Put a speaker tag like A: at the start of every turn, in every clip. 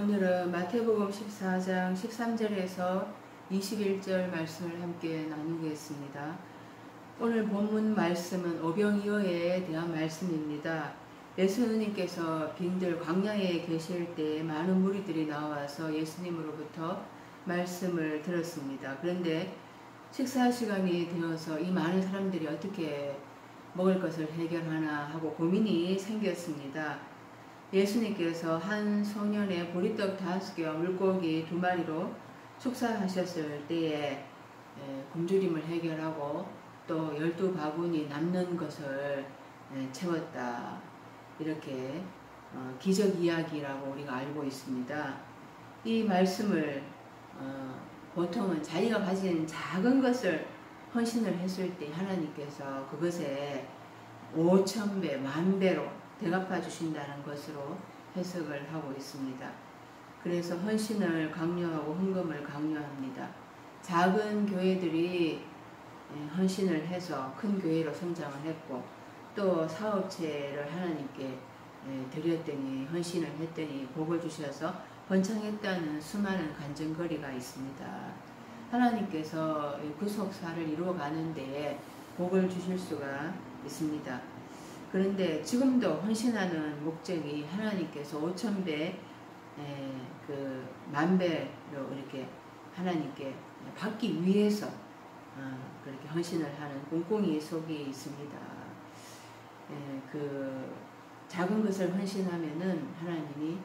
A: 오늘은 마태복음 14장 13절에서 21절 말씀을 함께 나누겠습니다. 오늘 본문 말씀은 오병이어에 대한 말씀입니다. 예수님께서 빈들 광야에 계실 때 많은 무리들이 나와서 예수님으로부터 말씀을 들었습니다. 그런데 식사 시간이 되어서 이 많은 사람들이 어떻게 먹을 것을 해결하나 하고 고민이 생겼습니다. 예수님께서 한 소년의 보리떡 5개와 물고기 2마리로 축사하셨을 때에 굶주림을 해결하고 또 12바구니 남는 것을 채웠다. 이렇게 기적 이야기라고 우리가 알고 있습니다. 이 말씀을 보통은 자기가 가진 작은 것을 헌신을 했을 때 하나님께서 그것에 5,000배, 10,000배로 대갚아 주신다는 것으로 해석을 하고 있습니다. 그래서 헌신을 강요하고 헌금을 강요합니다. 작은 교회들이 헌신을 해서 큰 교회로 성장을 했고 또 사업체를 하나님께 드렸더니 헌신을 했더니 복을 주셔서 번창했다는 수많은 간증거리가 있습니다. 하나님께서 구속사를 이루어가는 데에 복을 주실 수가 있습니다. 그런데 지금도 헌신하는 목적이 하나님께서 5,000배, 10,000배로 이렇게 하나님께 받기 위해서 그렇게 헌신을 하는 꿍꿍이 속이 있습니다. 그 작은 것을 헌신하면은 하나님이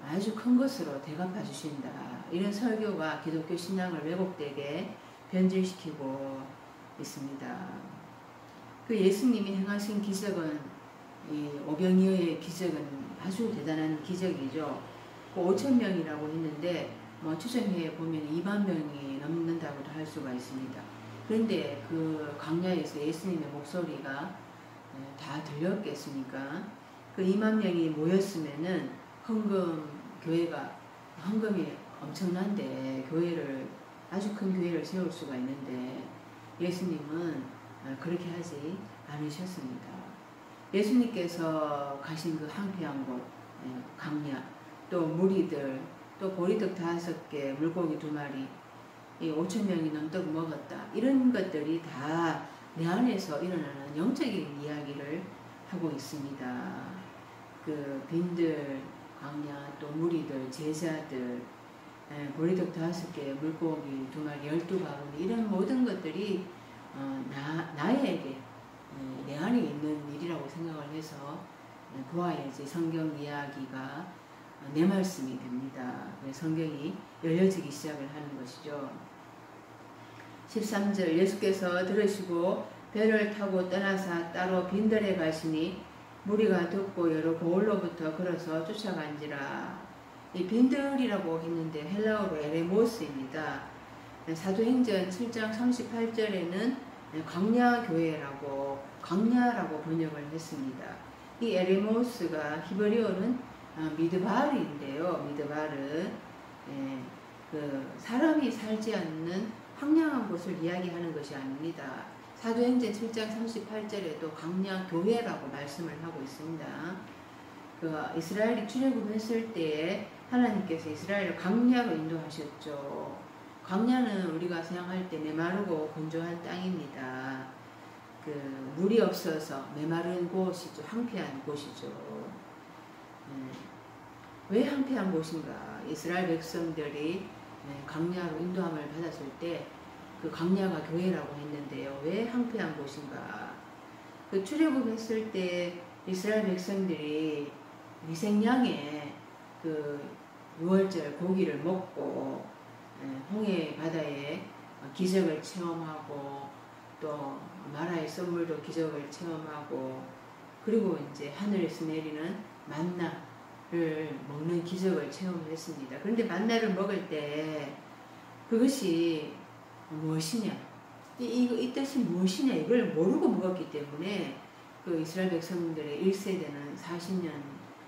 A: 아주 큰 것으로 대갚아 주신다. 이런 설교가 기독교 신앙을 왜곡되게 변질시키고 있습니다. 그 예수님이 행하신 기적은 이 오병이어의 기적은 아주 대단한 기적이죠. 그 5,000명이라고 했는데 추정해 보면 2만 명이 넘는다고도 할 수가 있습니다. 그런데 그 광야에서 예수님의 목소리가 다 들렸겠습니까? 그 2만 명이 모였으면은 헌금이 엄청난데 아주 큰 교회를 세울 수가 있는데 예수님은 그렇게 하지 않으셨습니다. 예수님께서 가신 그 황폐한 곳, 광야, 또 무리들, 또 보리떡 5개, 물고기 2마리, 5,000명이 넘도록 먹었다. 이런 것들이 다 내 안에서 일어나는 영적인 이야기를 하고 있습니다. 그 빈들, 광야, 또 무리들, 제자들, 보리떡 5개, 물고기 2마리, 12바구니 이런 모든 것들이 나에게 내 안에 있는 일이라고 생각을 해서 보아야지 성경 이야기가 내 말씀이 됩니다. 성경이 열려지기 시작을 하는 것이죠. 13절 예수께서 들으시고 배를 타고 떠나사 따로 빈들에 가시니 무리가 듣고 여러 고을로부터 걸어서 쫓아간지라. 이 빈들이라고 했는데 헬라어로 에레모스입니다. 사도행전 7장 38절에는 광야라고 번역을 했습니다. 이 에레모스가 히브리어는 미드바르인데요. 미드바르, 그 사람이 살지 않는 황량한 곳을 이야기하는 것이 아닙니다. 사도행전 7장 38절에도 광야교회라고 말씀을 하고 있습니다. 그 이스라엘이 출애굽했을 때에 하나님께서 이스라엘을 광야로 인도하셨죠. 광야는 우리가 생각할 때 메마르고 건조한 땅입니다. 그 물이 없어서 메마른 곳이죠. 황폐한 곳이죠. 왜 황폐한 곳인가? 이스라엘 백성들이 광야로 인도함을 받았을 때 그 광야가 교회라고 했는데요. 왜 황폐한 곳인가? 그 출애굽했을 때 이스라엘 백성들이 미생양의 그 6월절 고기를 먹고 홍해 바다에 기적을 체험하고 또 마라의 선물도 기적을 체험하고 그리고 이제 하늘에서 내리는 만나를 먹는 기적을 체험했습니다. 그런데 만나를 먹을 때 그것이 무엇이냐? 이 뜻이 무엇이냐? 이걸 모르고 먹었기 때문에 그 이스라엘 백성들의 1세대는 40년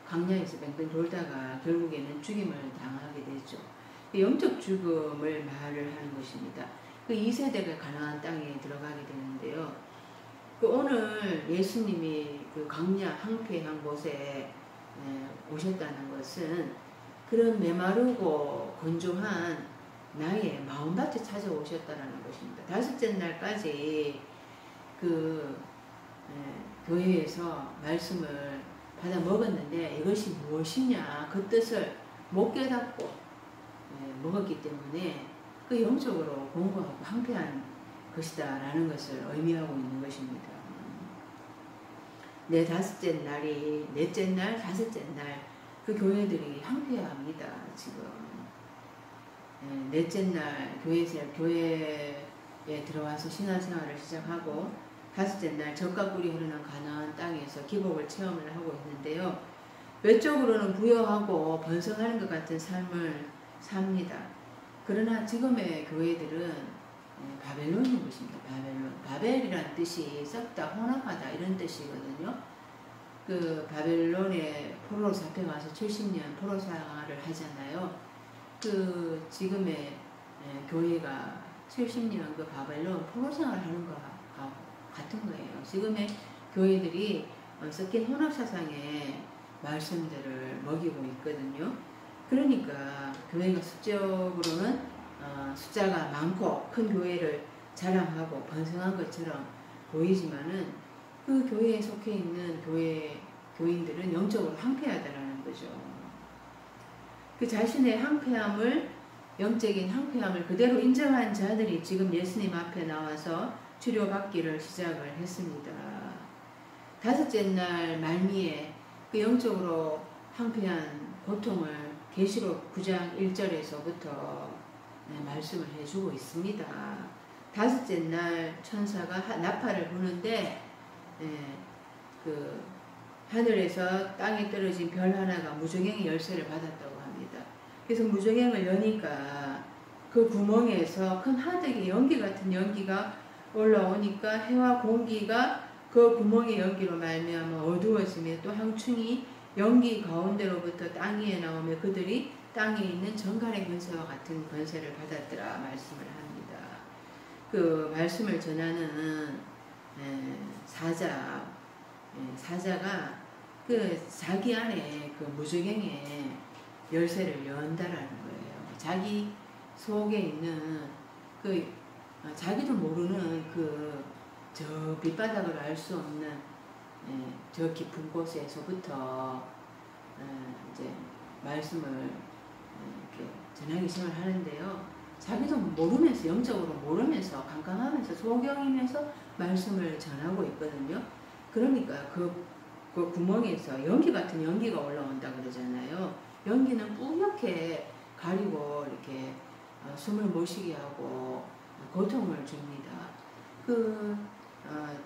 A: 광야에서 뱅뱅 돌다가 결국에는 죽임을 당하게 되죠. 영적 죽음을 말을 하는 것입니다. 그 2세대가 가나안 땅에 들어가게 되는데요. 그 오늘 예수님이 그 광야 황폐한 곳에 오셨다는 것은 그런 메마르고 건조한 나의 마음밭에 찾아오셨다는 것입니다. 다섯째 날까지 그 교회에서 말씀을 받아 먹었는데 이것이 무엇이냐 그 뜻을 못 깨닫고 먹었기 때문에 그 영적으로 공고하고 황폐한 것이다 라는 것을 의미하고 있는 것입니다. 내 다섯째 날이 넷째 날, 다섯째 날 그 교회들이 황폐합니다. 지금 넷째 날 교회에 들어와서 신앙생활을 시작하고 다섯째 날 젖과 꿀이 흐르는 가나안 땅에서 기복을 체험을 하고 있는데요. 외적으로는 부여하고 번성하는 것 같은 삶을 삽니다. 그러나 지금의 교회들은 바벨론인 것입니다. 바벨이라는 뜻이 썩다, 혼합하다 이런 뜻이거든요. 그 바벨론에 포로로 잡혀가서 70년 포로 생활을 하잖아요. 그 지금의 교회가 70년 그 바벨론 포로 생활을 하는 거하고 같은 거예요. 지금의 교회들이 섞인 혼합 사상의 말씀들을 먹이고 있거든요. 그러니까 교회가 수적으로는 숫자가 많고 큰 교회를 자랑하고 번성한 것처럼 보이지만은 그 교회에 속해 있는 교인들은 영적으로 황폐하다라는 거죠. 그 자신의 황폐함을 영적인 황폐함을 그대로 인정한 자들이 지금 예수님 앞에 나와서 치료받기를 시작을 했습니다. 다섯째 날 말미에 그 영적으로 황폐한 고통을 계시록 9장 1절에서부터 말씀을 해주고 있습니다. 다섯째 날 천사가 나팔을 부는데 그 하늘에서 땅에 떨어진 별 하나가 무저갱의 열쇠를 받았다고 합니다. 그래서 무저갱을 여니까 그 구멍에서 큰 하늘의 연기 같은 연기가 올라오니까 해와 공기가 그 구멍의 연기로 말미암아 어두워지며 또 항충이 연기 가운데로부터 땅 위에 나오며 그들이 땅에 있는 정갈의 권세와 같은 권세를 받았더라 말씀을 합니다. 그 말씀을 전하는 사자가 그 자기 안에 그 무저갱의 열쇠를 연다라는 거예요. 자기 속에 있는 그 자기도 모르는 그 저 밑바닥을 알 수 없는 저 깊은 곳에서부터 이제 말씀을 이렇게 전하기 시작을 하는데요. 자기도 모르면서 영적으로 모르면서 깜깜하면서 소경이면서 말씀을 전하고 있거든요. 그러니까 그 구멍에서 연기 같은 연기가 올라온다 그러잖아요. 연기는 뿌옇게 가리고 이렇게 숨을 못 쉬게 하고 고통을 줍니다.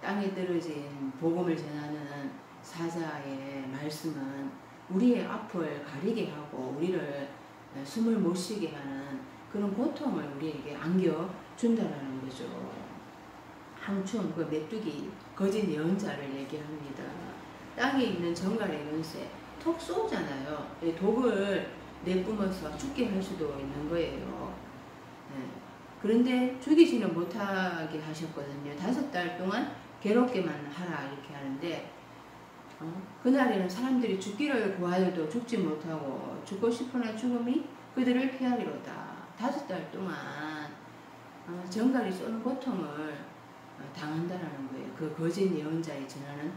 A: 땅에 떨어진 복음을 전하는 사자의 말씀은 우리의 앞을 가리게 하고 우리를 숨을 못 쉬게 하는 그런 고통을 우리에게 안겨준다는 거죠. 항충, 그 메뚜기, 거짓 예언자를 얘기합니다. 땅에 있는 정갈의 연쇄, 톡 쏘잖아요. 독을 내뿜어서 죽게 할 수도 있는 거예요. 그런데 죽이지는 못하게 하셨거든요. 5달 동안 괴롭게만 하라 이렇게 하는데 그날에는 사람들이 죽기를 구하여도 죽지 못하고 죽고 싶으나 죽음이 그들을 피하리로다. 5달 동안 정갈이 쏘는 고통을 당한다라는 거예요. 그 거짓 예언자의 전하는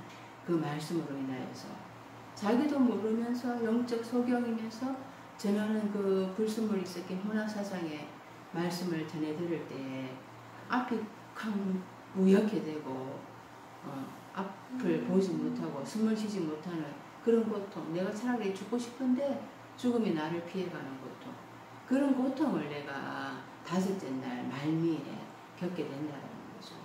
A: 그 말씀으로 인하여서 자기도 모르면서 영적 소경이면서 전하는 그 불순물이 섞인 혼합사상의 말씀을 전해드릴 때 앞이 무옇게 되고 앞을 보지 못하고 숨을 쉬지 못하는 그런 고통, 내가 차라리 죽고 싶은데 죽음이 나를 피해가는 고통, 그런 고통을 내가 5째 날 말미에 겪게 된다는 거죠.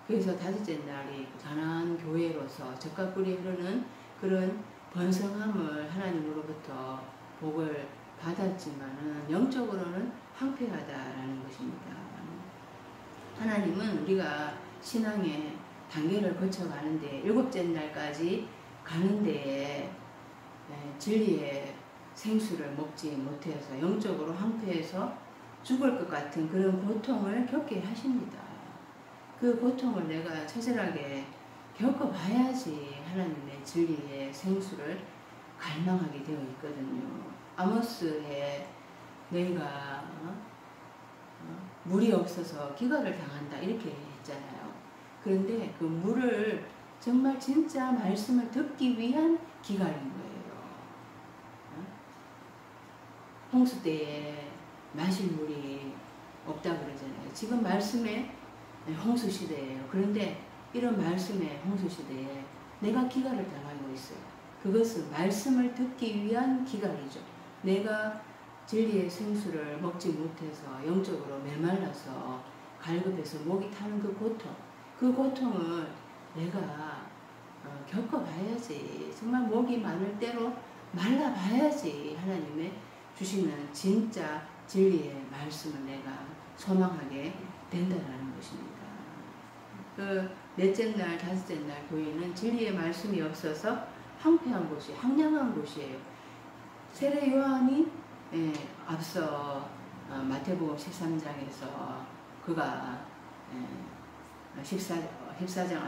A: 그래서 5째 날이 가나안 교회로서 젖과 꿀이 흐르는 그런 번성함을 하나님으로부터 복을 받았지만은 영적으로는 황폐하다라는 것입니다. 하나님은 우리가 신앙의 단계를 거쳐가는데 7째 날까지 가는데 진리의 생수를 먹지 못해서 영적으로 황폐해서 죽을 것 같은 그런 고통을 겪게 하십니다. 그 고통을 내가 처절하게 겪어봐야지 하나님의 진리의 생수를 갈망하게 되어 있거든요. 아모스에 너희가 물이 없어서 기각을 당한다 이렇게 했잖아요. 그런데 그 물을 정말 진짜 말씀을 듣기 위한 기갈인 거예요. 홍수 때에 마실 물이 없다 그러잖아요. 지금 말씀에 홍수 시대예요. 그런데 이런 말씀의 홍수 시대에 내가 기갈을 당하고 있어요. 그것은 말씀을 듣기 위한 기갈이죠. 내가 진리의 생수를 먹지 못해서 영적으로 메말라서 갈급해서 목이 타는 그 고통을 내가 겪어봐야지. 정말 목이 마를 대로 말라봐야지. 하나님의 주시는 진짜 진리의 말씀을 내가 소망하게 된다는 것입니다. 그 넷째 날, 다섯째 날 교회는 진리의 말씀이 없어서 황폐한 곳이, 황량한 곳이에요. 세례 요한이 앞서 마태복음 13장에서 그가 14장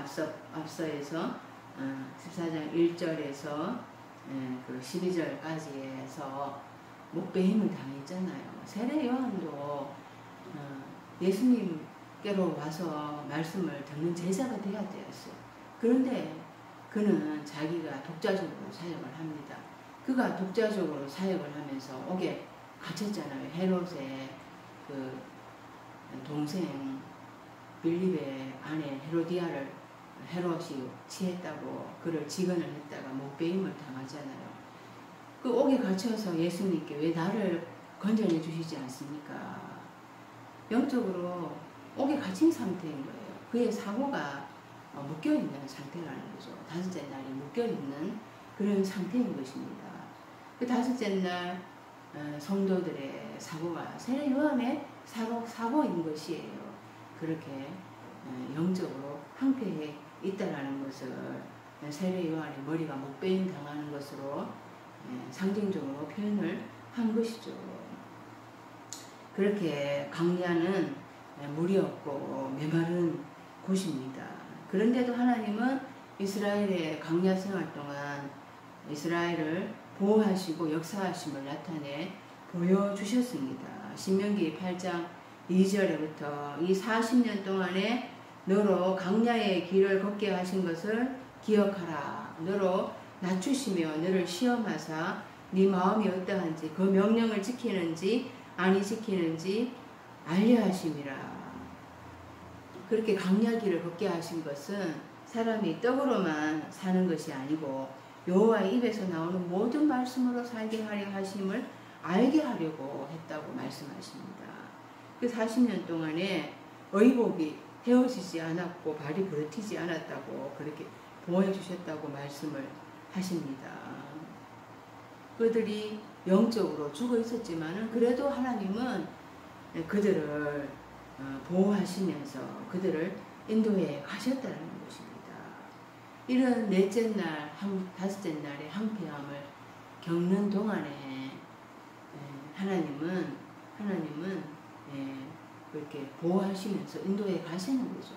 A: 앞서에서 14장 1절에서 그 12절까지에서 목배임을 당했잖아요. 세례 요한도 예수님께로 와서 말씀을 듣는 제자가 되어야 되었어요. 그런데 그는 자기가 독자적으로 사역을 합니다. 그가 독자적으로 사역을 하면서 옥에 갇혔잖아요. 헤롯의 그 동생 빌립의 아내 헤로디아를 헤롯이 취했다고 그를 지근을 했다가 목배임을 당하잖아요. 그 옥에 갇혀서 예수님께 왜 나를 건져내 주시지 않습니까? 영적으로 옥에 갇힌 상태인 거예요. 그의 사고가 묶여있는 상태라는 거죠. 다섯째 날이 묶여있는 그런 상태인 것입니다. 그 다섯째 날 성도들의 사고가 세례 요한의 사고인 것이에요. 그렇게 영적으로 황폐해 있다라는 것을 세례 요한의 머리가 목베임 당하는 것으로 상징적으로 표현을 한 것이죠. 그렇게 강야는 물이 없고 메마른 곳입니다. 그런데도 하나님은 이스라엘의 강야 생활 동안 이스라엘을 보호하시고 역사하심을 나타내 보여주셨습니다. 신명기 8장 2절에부터 이 40년 동안에 너로 강야의 길을 걷게 하신 것을 기억하라. 너로 낮추시며 너를 시험하사 네 마음이 어떠한지 그 명령을 지키는지 아니 지키는지 알려 하심이라. 그렇게 강야 길을 걷게 하신 것은 사람이 떡으로만 사는 것이 아니고 여호와의 입에서 나오는 모든 말씀으로 살게 하려 하심을 알게 하려고 했다고 말씀하십니다. 그 40년 동안에 의복이 헤어지지 않았고 발이 부러지지 않았다고 그렇게 보호해 주셨다고 말씀을 하십니다. 그들이 영적으로 죽어 있었지만은 그래도 하나님은 그들을 보호하시면서 그들을 인도해 가셨다는 것입니다. 이런 넷째 날, 다섯째 날의 황폐함을 겪는 동안에 하나님은 그렇게 보호하시면서 인도해 가시는 거죠.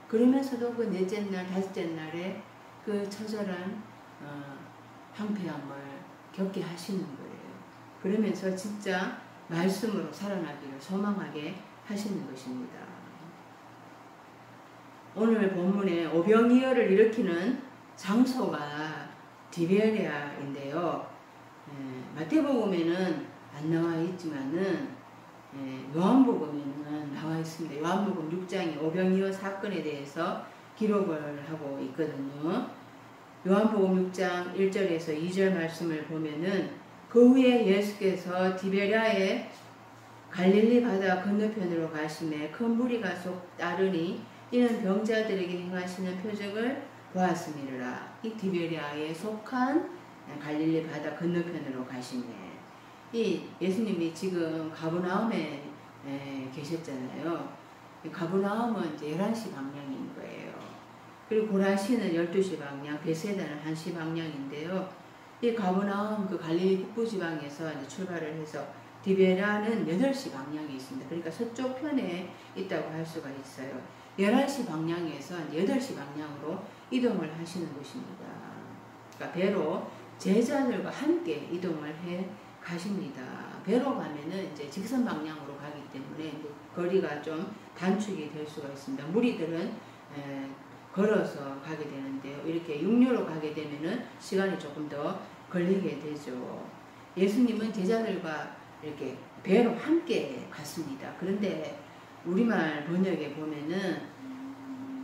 A: 그러면서도 그 넷째 날, 다섯째 날에 그 처절한 황폐함을 겪게 하시는 거예요. 그러면서 진짜 말씀으로 살아나기를 소망하게 하시는 것입니다. 오늘 본문에 오병이어를 일으키는 장소가 디베레아인데요. 마태복음에는 안 나와 있지만은 요한복음에는 나와 있습니다. 요한복음 6장이 오병이어 사건에 대해서 기록을 하고 있거든요. 요한복음 6장 1절에서 2절 말씀을 보면은 그 후에 예수께서 디베랴의 갈릴리 바다 건너편으로 가시매 큰 무리가 속 따르니 이는 병자들에게 행하시는 표적을 보았음이라. 이 디베랴에 속한 갈릴리 바다 건너편으로 가시매. 이 예수님이 지금 가버나움에 계셨잖아요. 가버나움은 이제 11시 방향인 거예요. 그리고 고라시는 12시 방향, 베세다는 1시 방향인데요. 이 가버나움 그 갈릴리 북부지방에서 이제 출발을 해서 디베랴는 8시 방향에 있습니다. 그러니까 서쪽 편에 있다고 할 수가 있어요. 11시 방향에서 8시 방향으로 이동을 하시는 것입니다. 그러니까 배로 제자들과 함께 이동을 해 가십니다. 배로 가면은 이제 직선 방향으로 가기 때문에 거리가 좀 단축이 될 수가 있습니다. 무리들은 걸어서 가게 되는데요. 이렇게 육로로 가게 되면은 시간이 조금 더 걸리게 되죠. 예수님은 제자들과 이렇게 배로 함께 갔습니다. 그런데 우리말 번역에 보면은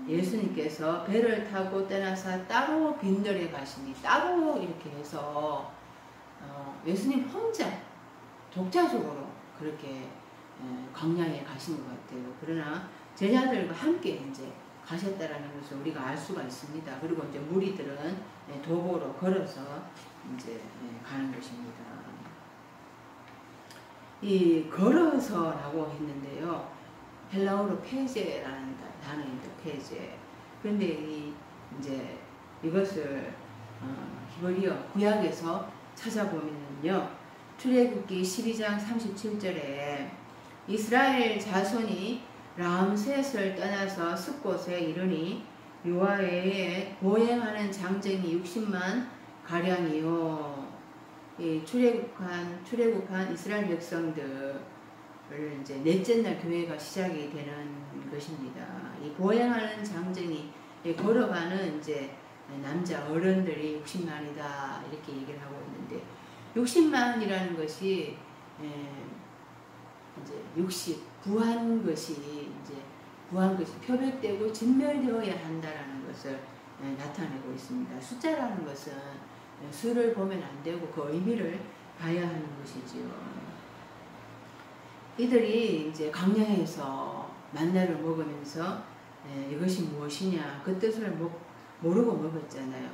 A: 예수님께서 배를 타고 떠나서 따로 빈들에 가시니, 따로 이렇게 해서 예수님 혼자 독자적으로 그렇게 광야에 가신 것 같아요. 그러나 제자들과 함께 이제 가셨다라는 것을 우리가 알 수가 있습니다. 그리고 이제 무리들은 도보로 걸어서 이제 가는 것입니다. 이 걸어서라고 했는데요. 헬라어로 페제라는 단어입니다. 페제. 그런데 이제 이것을 히브리어 구약에서 찾아보면요. 출애굽기 12장 37절에 이스라엘 자손이 람셋을 떠나서 숫곳에 이르니 요아에 보행하는 장정이 60만 가량이요. 이 출애굽한 이스라엘 백성들을 이제 넷째 날 교회가 시작이 되는 것입니다. 이 보행하는 장정이 걸어가는 이제 남자 어른들이 60만이다 이렇게 얘기를 하고 있는데 60만이라는 것이 이제 60 부한 것이 표백되고 진멸되어야 한다라는 것을 나타내고 있습니다. 숫자라는 것은 수를 보면 안 되고 그 의미를 봐야 하는 것이지요. 이들이 이제 광야에서 만나를 먹으면서 이것이 무엇이냐 그 뜻을 모르고 먹었잖아요.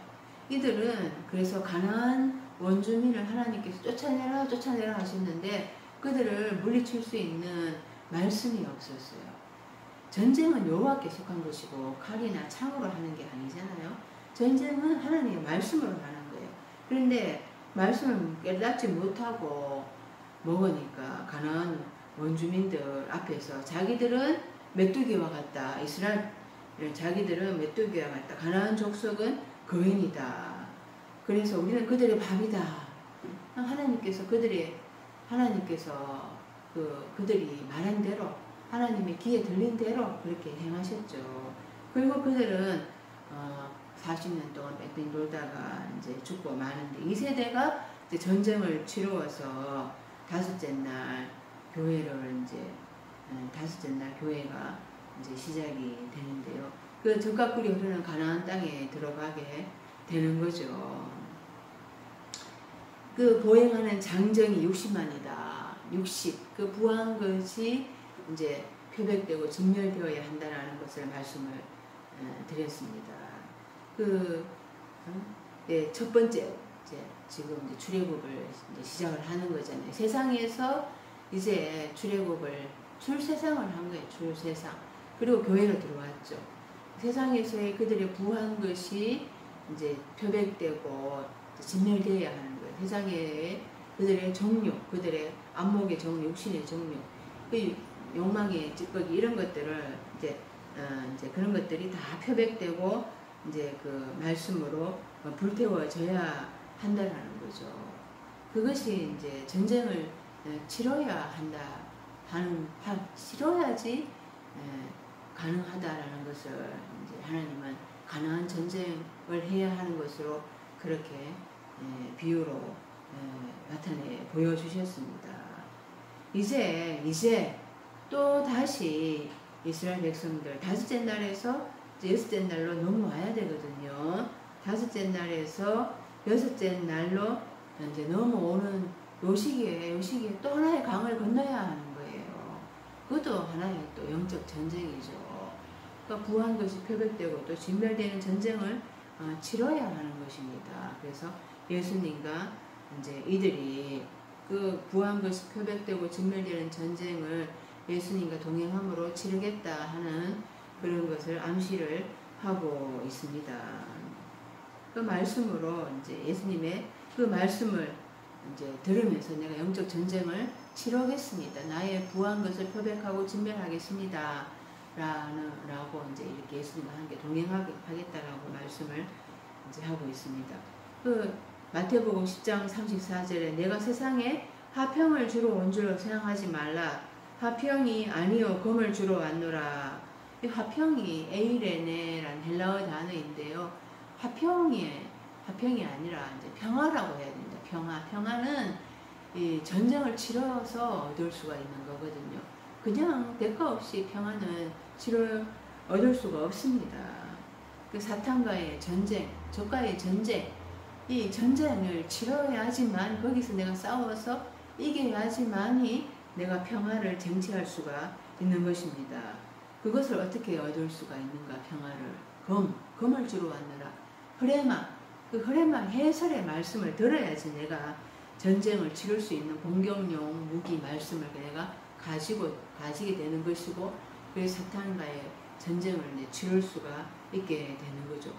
A: 이들은 그래서 가나안 원주민을 하나님께서 쫓아내라 하셨는데 그들을 물리칠 수 있는 말씀이 없었어요. 전쟁은 여호와께 속한 것이고 칼이나 창으로 하는 게 아니잖아요. 전쟁은 하나님의 말씀으로 하는 거예요. 그런데 말씀을 깨닫지 못하고 먹으니까 가나안 원주민들 앞에서 자기들은 메뚜기와 같다. 이스라엘 자기들은 메뚜기와 같다. 가나안 족속은 거인이다. 그래서 우리는 그들의 밥이다. 하나님께서 그들이 말한 대로 하나님의 귀에 들린 대로 그렇게 행하셨죠. 그리고 그들은 40년 동안 뺑뺑 돌다가 이제 죽고 마는데 이 세대가 이제 전쟁을 치루어서 다섯째 날 교회를 이제 다섯째 날 교회가 이제 시작이 되는데요. 그 젖과 꿀이 흐르는 가나안 땅에 들어가게 되는 거죠. 그 보행하는 장정이 60만이다. 60. 그 부한 것이 이제 표백되고 증멸되어야 한다라는 것을 말씀을 드렸습니다. 첫 번째 지금 이제 출애굽을 이제 시작을 하는 거잖아요. 세상에서 이제 출애굽을 출세상을 한 거예요. 출세상. 그리고 교회로 들어왔죠. 세상에서의 그들의 부한 것이 이제 표백되고 진멸되어야 하는 거예요. 세상에 그들의 정욕, 그들의 안목의 정욕, 육신의 정욕, 그 욕망의 찌꺼기 이런 것들을 이제 그런 것들이 다 표백되고 이제 그 말씀으로 불태워져야 한다라는 거죠. 그것이 이제 전쟁을 치러야 한다 치러야지 가능하다라는 것을 이제 하나님은 가나안 전쟁을 해야 하는 것으로 그렇게 비유로 나타내 보여주셨습니다. 이제 또 다시 이스라엘 백성들 다섯째 날에서 여섯째 날로 넘어와야 되거든요. 다섯째 날에서 여섯째 날로 이제 넘어오는 요 시기에 또 하나의 강을 건너야 하는 거예요. 그것도 하나의 또 영적 전쟁이죠. 그러니까 부한 것이 표백되고 또 진멸되는 전쟁을 치러야 하는 것입니다. 그래서 예수님과 이제 이들이 그 부한 것이 표백되고 진멸되는 전쟁을 예수님과 동행함으로 치르겠다 하는 그런 것을 암시를 하고 있습니다. 그 말씀으로 이제 예수님의 그 말씀을 이제 들으면서 내가 영적 전쟁을 치르겠습니다. 나의 부한 것을 표백하고 진멸하겠습니다. 라고 이제 이렇게 예수님과 함께 동행하겠다라고 말씀을 이제 하고 있습니다. 그 마태복음 10장 34절에 내가 세상에 화평을 주러 온 줄로 생각하지 말라. 화평이 아니요 검을 주러 왔노라. 이 화평이 에이레네라는 헬라어 단어인데요. 화평이 아니라 이제 평화라고 해야 됩니다. 평화는 이 전쟁을 치러서 얻을 수가 있는 거거든요. 그냥 대가 없이 평화는 얻을 수가 없습니다. 그 사탄과의 전쟁, 적과의 전쟁, 이 전쟁을 치러야지만 거기서 내가 싸워서 이겨야지만이 내가 평화를 쟁취할 수가 있는 것입니다. 그것을 어떻게 얻을 수가 있는가? 평화를 검을 주러 왔느라 흐레마, 그 흐레마 해설의 말씀을 들어야지 내가 전쟁을 치를 수 있는 공격용 무기 말씀을 내가 가지게 되는 것이고, 그래서 사탄과의 전쟁을 치를 수가 있게 되는 거죠.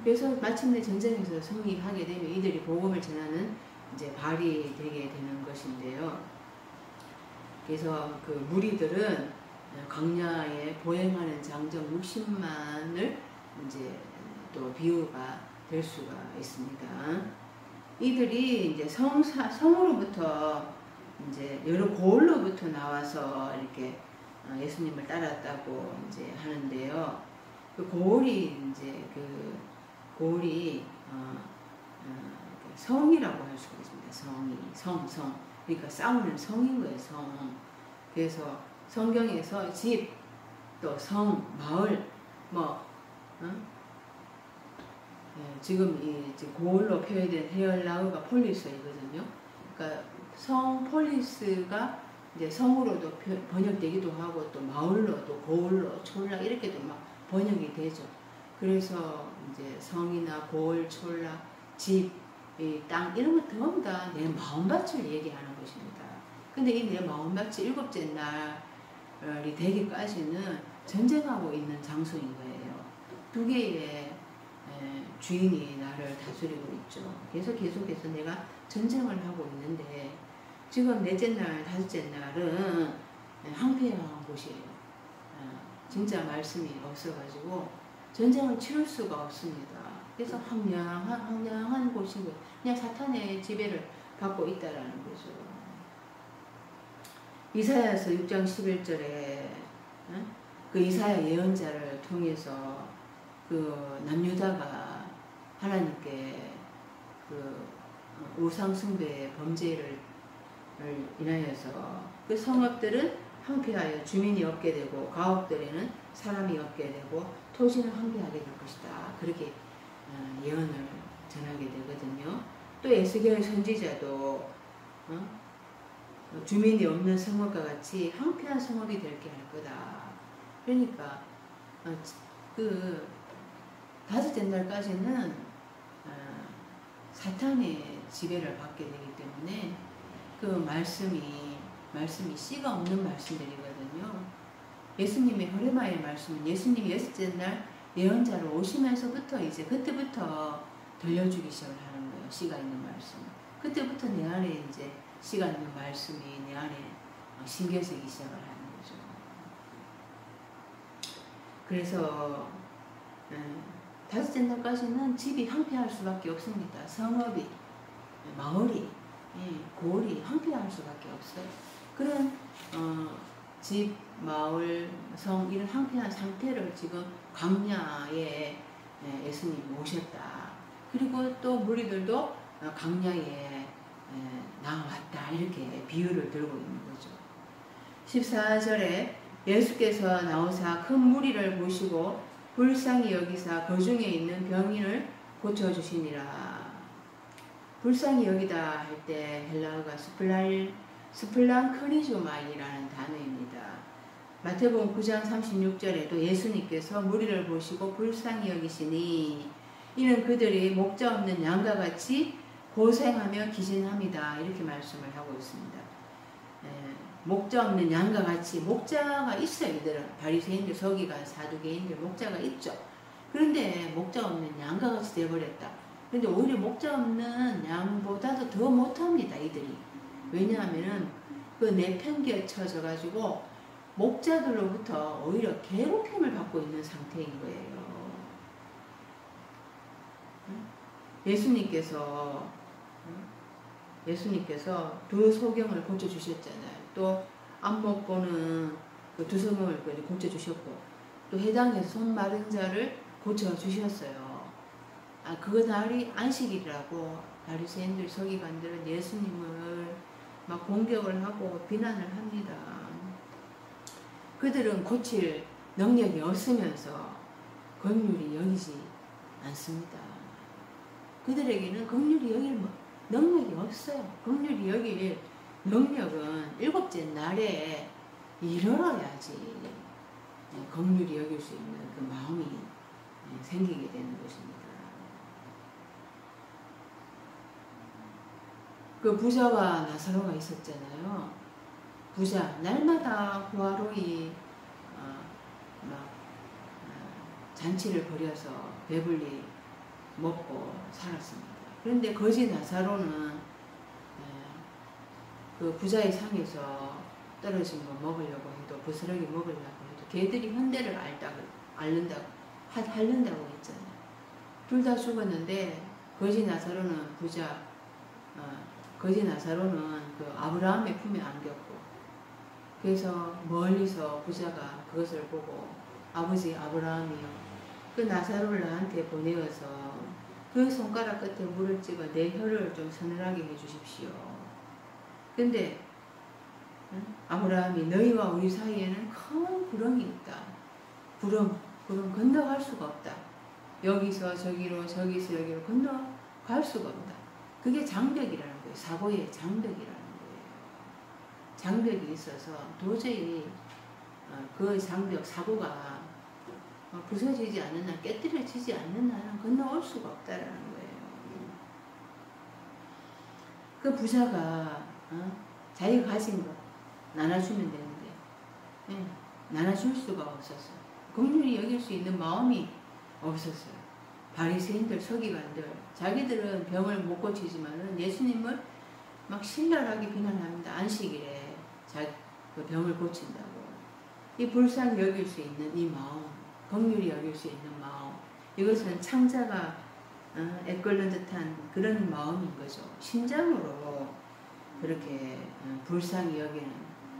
A: 그래서 마침내 전쟁에서 승리하게 되면 이들이 복음을 전하는 이제 발이 되게 되는 것인데요. 그래서 그 무리들은 광야에 보행하는 장정 60만을 이제 또 비유가 될 수가 있습니다. 이들이 이제 성으로부터 이제 여러 고을로부터 나와서 이렇게 예수님을 따랐다고 이제 하는데요. 그 고을이 이제 고을이 성이라고 할 수가 있습니다. 성. 그러니까 싸우는 성인 거예요, 성. 그래서 성경에서 집, 또 성, 마을, 지금 이 고을로 표현된 헤얼라우가 폴리스이거든요. 그러니까 성 폴리스가 이제 성으로도 번역되기도 하고, 또 마을로, 또 고을로, 촌락 이렇게도 막 번역이 되죠. 그래서 이제 성이나 고을, 촌락, 집, 이 땅 이런 것 전부 다 내 마음밭을 얘기하는 것입니다. 근데 이 내 마음밭이 일곱째 날이 되기까지는 전쟁하고 있는 장소인 거예요. 두 개의 주인이 나를 다스리고 있죠. 계속해서 내가 전쟁을 하고 있는데, 지금 넷째 날, 다섯째 날은 황폐한 곳이에요. 진짜 말씀이 없어가지고 전쟁을 치를 수가 없습니다. 그래서 황량한 곳인 거예요. 그냥 사탄의 지배를 받고 있다라는 거죠. 이사야서 6장 11절에 그 이사야 예언자를 통해서 그 남유다가 하나님께 그 우상 숭배의 범죄를 인하여서 그 성읍들은 황폐하여 주민이 없게 되고, 가옥들에는 사람이 없게 되고, 토지는 황폐하게 될 것이다. 그렇게 예언을 전하게 되거든요. 또 에스겔 선지자도 주민이 없는 성읍과 같이 황폐한 성읍이 되게 할 거다. 그러니까 그 다섯째 날까지는 사탄의 지배를 받게 되기 때문에 그 말씀이 씨가 없는 말씀들이거든요. 예수님의 호레마의 말씀은 예수님이 여섯째 날 예언자로 오시면서부터 이제 그때부터 들려주기 시작을 하는 거예요. 씨가 있는 말씀. 그때부터 내 안에 이제 씨가 있는 말씀이 내 안에 심겨지기 시작을 하는 거죠. 그래서 다섯째 날까지는 집이 황폐할 수밖에 없습니다. 성읍이, 마을이, 고을이 황폐할 수밖에 없어요. 그런 집, 마을, 성 이런 황폐한 상태를 지금 광야에 예수님이 오셨다. 그리고 또 무리들도 광야에 나왔다. 이렇게 비유를 들고 있는 거죠. 14절에 예수께서 나오사 큰 무리를 보시고 불쌍히 여기사 그 중에 있는 병인을 고쳐주시니라. 불쌍히 여기다 할 때 헬라어가 스플랑크니조마이라는 단어입니다. 마태복음 9장 36절에도 예수님께서 무리를 보시고 불쌍히 여기시니 이는 그들이 목자 없는 양과 같이 고생하며 기진합니다. 이렇게 말씀을 하고 있습니다. 목자 없는 양과 같이, 목자가 있어요. 이들은 바리새인들, 서기관, 사두개인들 목자가 있죠. 그런데 목자 없는 양과 같이 되어버렸다. 그런데 오히려 목자 없는 양보다도 더 못합니다. 이들이. 왜냐하면 그 내팽개쳐져 가지고 목자들로부터 오히려 괴롭힘을 받고 있는 상태인 거예요. 예수님께서 예수님께서 두 소경을 고쳐주셨잖아요. 또 안 먹고는 그 두 소경을 고쳐주셨고, 또 해당에서 손 마른 자를 고쳐주셨어요. 그날이 안식일이라고 바리새인들 서기관들은 예수님을 막 공격을 하고 비난을 합니다. 그들은 고칠 능력이 없으면서 긍휼히 여기지 않습니다. 그들에게는 긍휼히 여길 능력이 없어요. 긍휼히 여길 능력은 일곱째 날에 이르러야지 긍휼히 여길 수 있는 그 마음이 생기게 되는 것입니다. 그 부자와 나사로가 있었잖아요. 부자 날마다 호화로이 잔치를 벌여서 배불리 먹고 살았습니다. 그런데 거지 나사로는 그 부자의 상에서 떨어진 거 먹으려고 해도 부스러기 먹으려고 해도 개들이 hun대를 앓는다고 했잖아요. 둘 다 죽었는데 거지 나사로는 거지 나사로는 그 아브라함의 품에 안겼고, 그래서 멀리서 부자가 그것을 보고 아버지 아브라함이요, 그 나사로를 나한테 보내어서 그 손가락 끝에 물을 찍어 내 혀를 좀 서늘하게 해주십시오. 근데 아브라함이 너희와 우리 사이에는 큰 구름이 있다. 구름 건너갈 수가 없다. 여기서 저기로 저기서 여기로 건너갈 수가 없다. 그게 장벽이라는 거예요. 사고의 장벽이라는 거예요. 장벽이 있어서 도저히 그 장벽 사고가 부서지지 않는 한, 깨뜨려지지 않는 한은 건너올 수가 없다라는 거예요. 그 부자가 자기가 가진 거 나눠주면 되는데 나눠줄 수가 없었어요. 긍휼히 여길 수 있는 마음이 없었어요. 바리새인들 서기관들 자기들은 병을 못 고치지만은 예수님을 막 신랄하게 비난합니다. 안식일에 그 병을 고친다고. 이 불쌍히 여길 수 있는 이 마음, 긍휼히 여길 수 있는 마음, 이것은 창자가 애끓는 듯한 그런 마음인 거죠. 심장으로 그렇게 불쌍히 여기는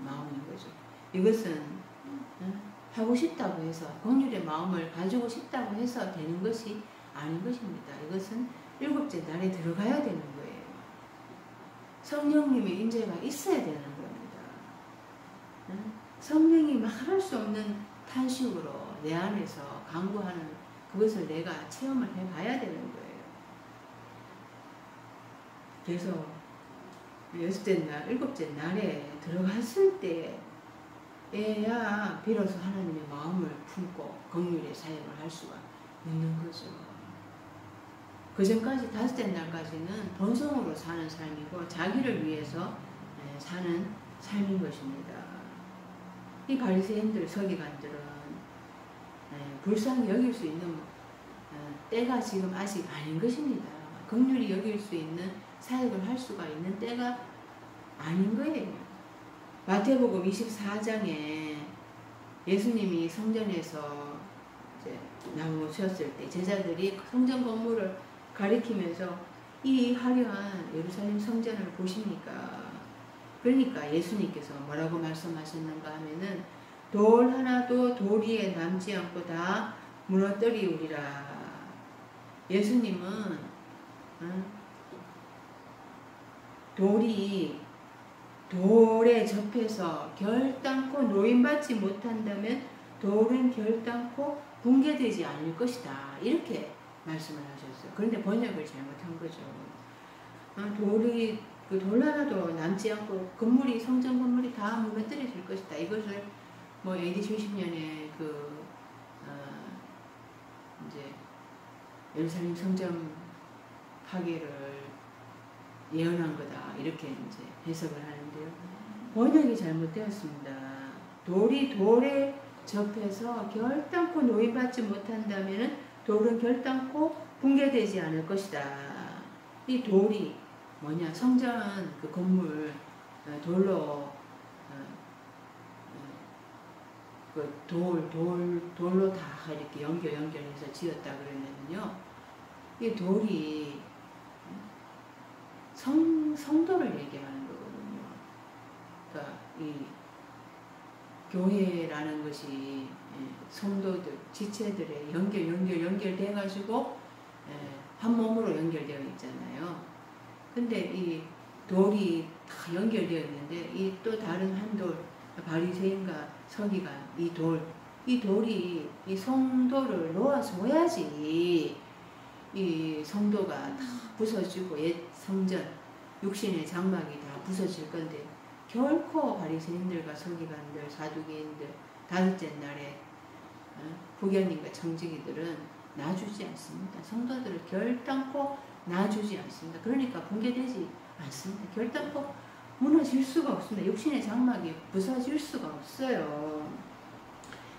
A: 마음인 거죠. 이것은 하고 싶다고 해서, 긍휼의 마음을 가지고 싶다고 해서 되는 것이 아닌 것입니다. 이것은 일곱째 날에 들어가야 되는 거예요. 성령님의 임재가 있어야 되는 겁니다. 성령이 말할 수 없는 탄식으로 내 안에서 강구하는 그것을 내가 체험을 해봐야 되는 거예요. 그래서 일곱째 날에 들어갔을 때에야 비로소 하나님의 마음을 품고 긍휼의 사역을 할 수가 있는 거죠. 그 전까지 다섯째 날까지는 본성으로 사는 삶이고 자기를 위해서 사는 삶인 것입니다. 이 바리새인들 서기관들은 불쌍히 여길 수 있는 때가 지금 아직 아닌 것입니다. 긍휼히 여길 수 있는 사역을 할 수가 있는 때가 아닌 거예요. 마태복음 24장에 예수님이 성전에서 이제 나오셨을 때 제자들이 성전 건물을 가리키면서 이 화려한 예루살렘 성전을 보십니까? 그러니까 예수님께서 뭐라고 말씀하셨는가 하면은 돌 하나도 돌 위에 남지 않고 다 무너뜨리우리라. 예수님은 돌에 접해서 결단코 노임받지 못한다면 돌은 결단코 붕괴되지 않을 것이다. 이렇게 말씀을 하셨어요. 그런데 번역을 잘못한 거죠. 돌 하나도 남지 않고 성전 건물이 다 무너뜨려질 것이다. 이것을 AD 70년에 이제 예루살렘 성전 파괴를 예언한 거다. 이렇게 이제 해석을 하는데요. 번역이 잘못되었습니다. 돌이 돌에 접해서 결단코 노임받지 못한다면 돌은 결단코 붕괴되지 않을 것이다. 이 돌이 뭐냐? 성전 그 건물 돌로 돌로 다 이렇게 연결해서 지었다 그러면요. 이 돌이 성도를 얘기하는 거거든요. 그러니까 이 교회라는 것이 성도들, 지체들의 연결돼가지고 한 몸으로 연결되어 있잖아요. 근데 이 돌이 다 연결되어 있는데 이 또 다른 한 돌, 바리새인과 서기관, 이 돌이 이 성도를 놓아줘야지 이 성도가 다 부서지고 옛 성전, 육신의 장막이 다 부서질 건데 결코 바리새인들과 서기관들, 사두개인들 다섯째 날에 부견인과 청지기들은 놔주지 않습니다. 성도들을 결단코 놔주지 않습니다. 그러니까 붕괴되지 않습니다. 결단코 무너질 수가 없습니다. 육신의 장막이 부서질 수가 없어요.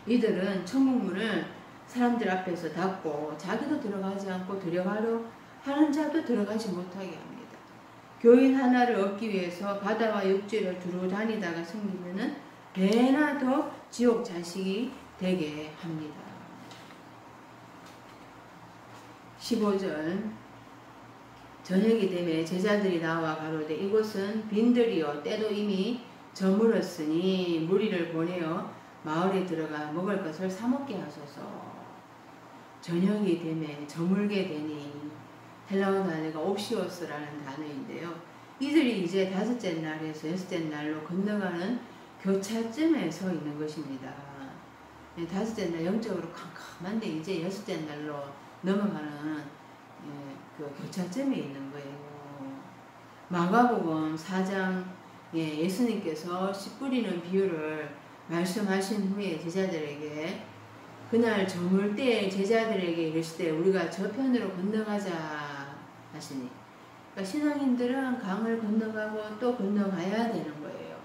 A: 이들은 천국문을 사람들 앞에서 닫고 자기도 들어가지 않고 들어가려 하는 자도 들어가지 못하게 합니다. 교인 하나를 얻기 위해서 바다와 육지를 두루 다니다가 생기면은 배나 더 지옥 자식이 되게 합니다. 15절 저녁이 되매 제자들이 나와 가로되 이곳은 빈들이요 때도 이미 저물었으니 무리를 보내어 마을에 들어가 먹을 것을 사 먹게 하소서. 저녁이 되매 저물게 되니 헬라어 단어가 옵시오스라는 단어인데요. 이들이 이제 다섯째 날에서 여섯째 날로 건너가는 교차점에 서 있는 것입니다. 다섯째 날 영적으로 캄캄한데 이제 여섯째 날로 넘어가는 그 교차점에 있는 거예요. 마가복음 4장 예수님께서 씨 뿌리는 비유를 말씀하신 후에 제자들에게 그날 저물 때 제자들에게 이르시되 우리가 저편으로 건너가자 하시니, 그러니까 신앙인들은 강을 건너가고 또 건너가야 되는 거예요.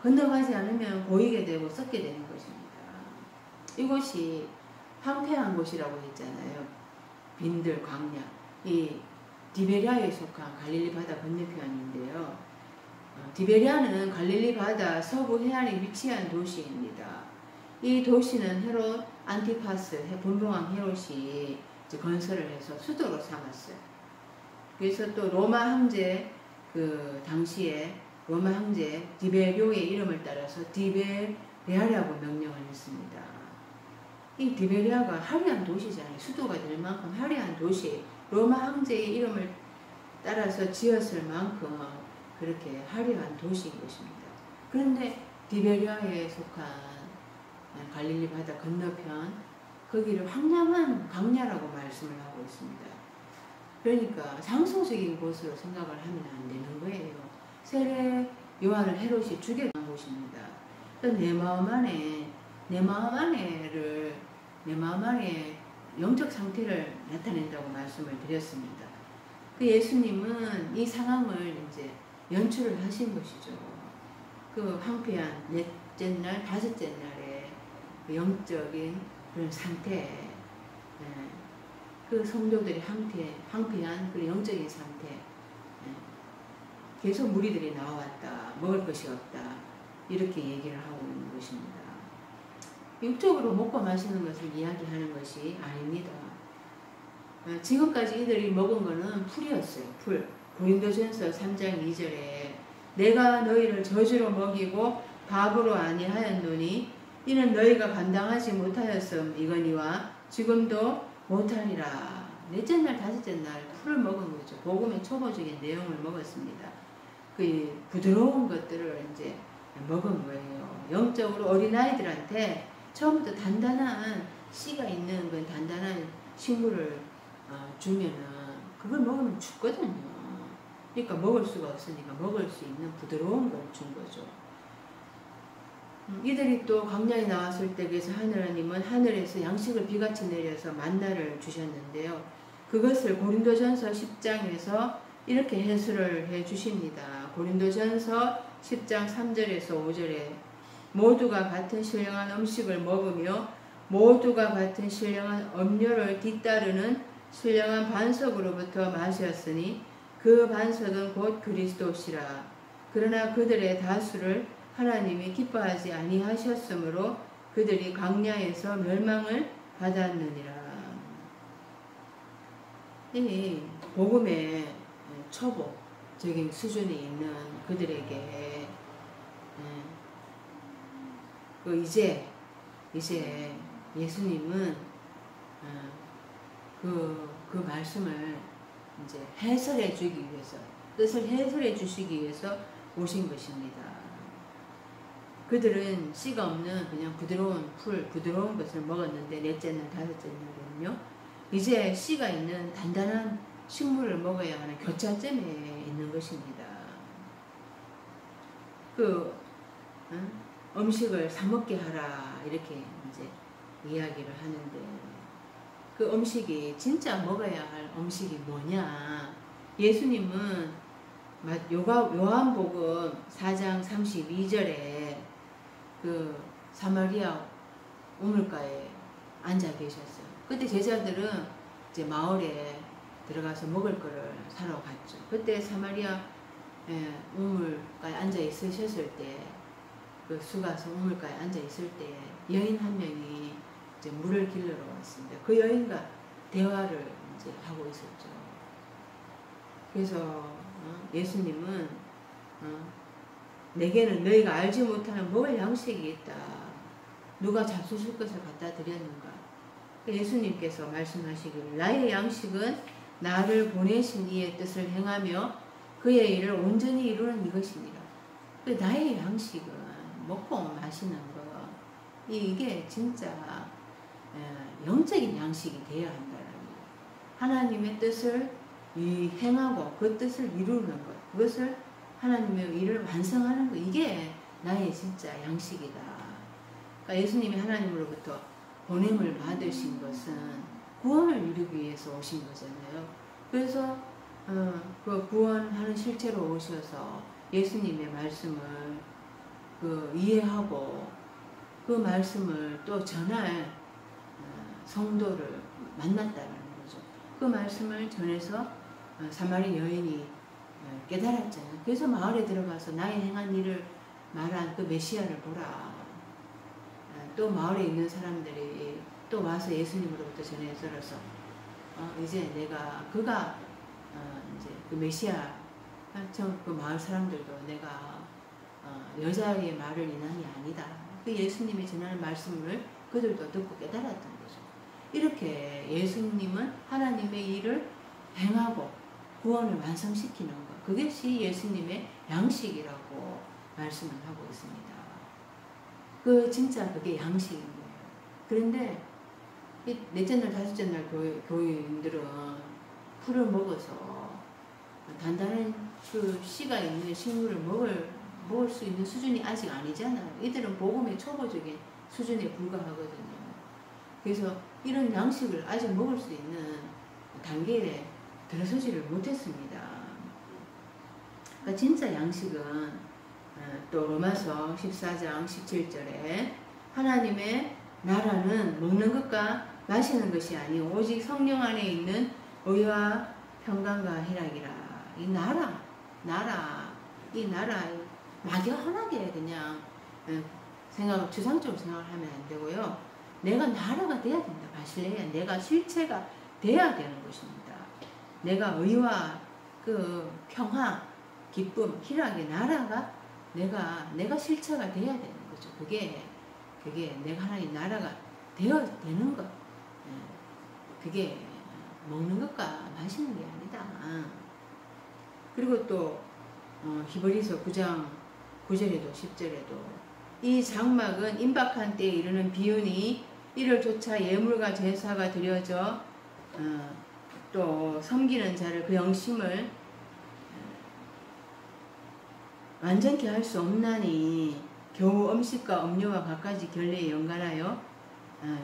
A: 건너가지 않으면 고이게 되고 썩게 되는 것입니다. 이곳이 황폐한 곳이라고 했잖아요. 빈들 광야, 이 디베리아에 속한 갈릴리 바다 건너편인데요. 디베리아는 갈릴리 바다 서부 해안에 위치한 도시입니다. 이 도시는 헤롯 안티파스 분봉왕 헤롯이 건설을 해서 수도로 삼았어요. 그래서 또 로마 황제 그 당시에 로마 황제 디베리오의 이름을 따라서 디베레아라고 명령을 했습니다. 이 디베리아가 화려한 도시잖아요. 수도가 될 만큼 화려한 도시, 로마 황제의 이름을 따라서 지었을 만큼 그렇게 화려한 도시인 것입니다. 그런데 디베리아에 속한 갈릴리 바다 건너편 거기를 황량한 강야라고 말씀을 하고 있습니다. 그러니까 상소적인 곳으로 생각을 하면 안 되는 거예요. 세례 요한을 헤롯이 죽여간 곳입니다. 내 마음 안에 영적 상태를 나타낸다고 말씀을 드렸습니다. 그 예수님은 이 상황을 이제 연출을 하신 것이죠. 그 황폐한 넷째 날, 다섯째 날에 그 영적인 그런 상태, 그 성도들이 황폐한 그 영적인 상태, 계속 무리들이 나와왔다, 먹을 것이 없다, 이렇게 얘기를 하고 있는 것입니다. 육적으로 먹고 마시는 것을 이야기하는 것이 아닙니다. 지금까지 이들이 먹은 것은 풀이었어요. 풀. 고린도전서 3장 2절에 내가 너희를 저주로 먹이고 밥으로 아니하였노니 이는 너희가 감당하지 못하였음이거니와 지금도 못하리라. 넷째 날, 다섯째 날 풀을 먹은 거죠. 복음의 초보적인 내용을 먹었습니다. 그 부드러운 것들을 이제 먹은 거예요. 영적으로 어린아이들한테 처음부터 단단한 씨가 있는 그 단단한 식물을 주면은 그걸 먹으면 죽거든요. 그러니까 먹을 수가 없으니까 먹을 수 있는 부드러운 걸 준 거죠. 이들이 또 광야에 나왔을 때 그래서 하나님은 하늘에서 양식을 비같이 내려서 만나를 주셨는데요. 그것을 고린도전서 10장에서 이렇게 해설을 해 주십니다. 고린도전서 10장 3절에서 5절에 모두가 같은 신령한 음식을 먹으며 모두가 같은 신령한 음료를 뒤따르는 신령한 반석으로부터 마셨으니 그 반석은 곧 그리스도시라. 그러나 그들의 다수를 하나님이 기뻐하지 아니하셨으므로 그들이 광야에서 멸망을 받았느니라. 이 복음의 초보, 적인 수준에 있는 그들에게 이제 예수님은 그 말씀을 이제 해설해 주기 위해서, 뜻을 해설해 주시기 위해서 오신 것입니다. 그들은 씨가 없는 그냥 부드러운 부드러운 것을 먹었는데 넷째 날, 다섯째 날에는요, 이제 씨가 있는 단단한 식물을 먹어야 하는 교차점에 있는 것입니다. 음식을 사 먹게 하라 이렇게 이제 이야기를 하는데, 그 음식이 진짜 먹어야 할 음식이 뭐냐? 예수님은 요한복음 4장 32절에 그 사마리아 우물가에 앉아 계셨어요. 그때 제자들은 이제 마을에 들어가서 먹을 거를 사러 갔죠. 그때 사마리아 우물가에 앉아 있으셨을 때, 그 수가성 우물가에 앉아 있을 때 여인 한 명이 이제 물을 길러러 왔습니다. 그 여인과 대화를 이제 하고 있었죠. 그래서 예수님은 내게는 너희가 알지 못하는 먹을 양식이 있다. 누가 잡수실 것을 갖다 드렸는가? 예수님께서 말씀하시기를 나의 양식은 나를 보내신 이의 뜻을 행하며 그의 일을 온전히 이루는 이것이니라. 나의 양식은 먹고 마시는 거, 이게 진짜 영적인 양식이 되어야 한다는 거예요. 하나님의 뜻을 행하고 그 뜻을 이루는 것, 그것을 하나님의 일을 완성하는 것, 이게 나의 진짜 양식이다. 그러니까 예수님이 하나님으로부터 보냄을 받으신 것은 구원을 이루기 위해서 오신 거잖아요. 그래서 그 구원하는 실체로 오셔서 예수님의 말씀을 이해하고 그 말씀을 또 전할 성도를 만났다는 거죠. 그 말씀을 전해서 사마리 여인이 깨달았잖아요. 그래서 마을에 들어가서 나의 행한 일을 말한 그 메시아를 보라. 또 마을에 있는 사람들이 또 와서 예수님으로부터 전해 들어서 이제 그가 이제 그 메시아, 그 마을 사람들도 내가 여자의 말을 인한이 아니다. 그 예수님이 전하는 말씀을 그들도 듣고 깨달았던 거죠. 이렇게 예수님은 하나님의 일을 행하고 구원을 완성시키는 것, 그것이 예수님의 양식이라고 말씀을 하고 있습니다. 진짜 그게 양식인 거예요. 그런데 넷째 날, 다섯째 날 교인들은 풀을 먹어서 단단한 그 씨가 있는 식물을 먹을 수 있는 수준이 아직 아니잖아요. 이들은 복음의 초보적인 수준에 불과하거든요. 그래서 이런 양식을 아직 먹을 수 있는 단계에 들어서지를 못했습니다. 그러니까 진짜 양식은 또 로마서 14장 17절에 하나님의 나라는 먹는 것과 마시는 것이 아니오 오직 성령 안에 있는 의와 평강과 희락이라. 이 나라 막연하게 그냥 주상적으로 생각을 하면 안 되고요. 내가 나라가 돼야 된다. 바실레야, 내가 실체가 돼야 되는 것입니다. 내가 의와 그 평화, 기쁨, 희락의 나라가 내가 실체가 돼야 되는 거죠. 그게 내가 하나님 나라가 되어야 되는 것. 그게 먹는 것과 마시는 게 아니다. 그리고 또 히브리서 9장 9절에도 10절에도 이 장막은 임박한 때에 이르는 비유니 이를 쫓아 예물과 제사가 드려져 또 섬기는 자를 그 영심을 완전케 할 수 없나니 겨우 음식과 음료와 갖가지 결례에 연관하여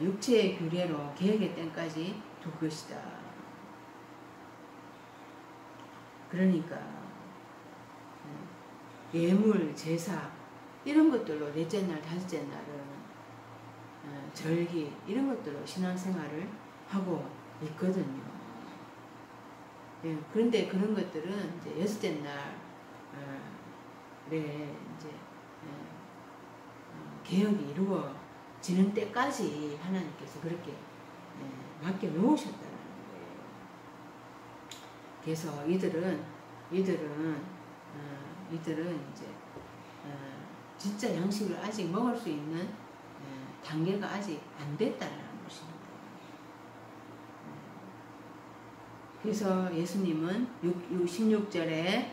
A: 육체의 규례로 계획의 때까지 둘 것이다. 그러니까 예물, 제사 이런 것들로 넷째 날, 다섯째 날은 절기 이런 것들로 신앙생활을 하고 있거든요. 그런데 그런 것들은 이제 여섯째 날에 이제 개혁이 이루어지는 때까지 하나님께서 그렇게 맡겨 놓으셨다는 거예요. 그래서 이들은 이들은 이제 진짜 양식을 아직 먹을 수 있는 단계가 아직 안 됐다는 것입니다. 그래서 예수님은 16절에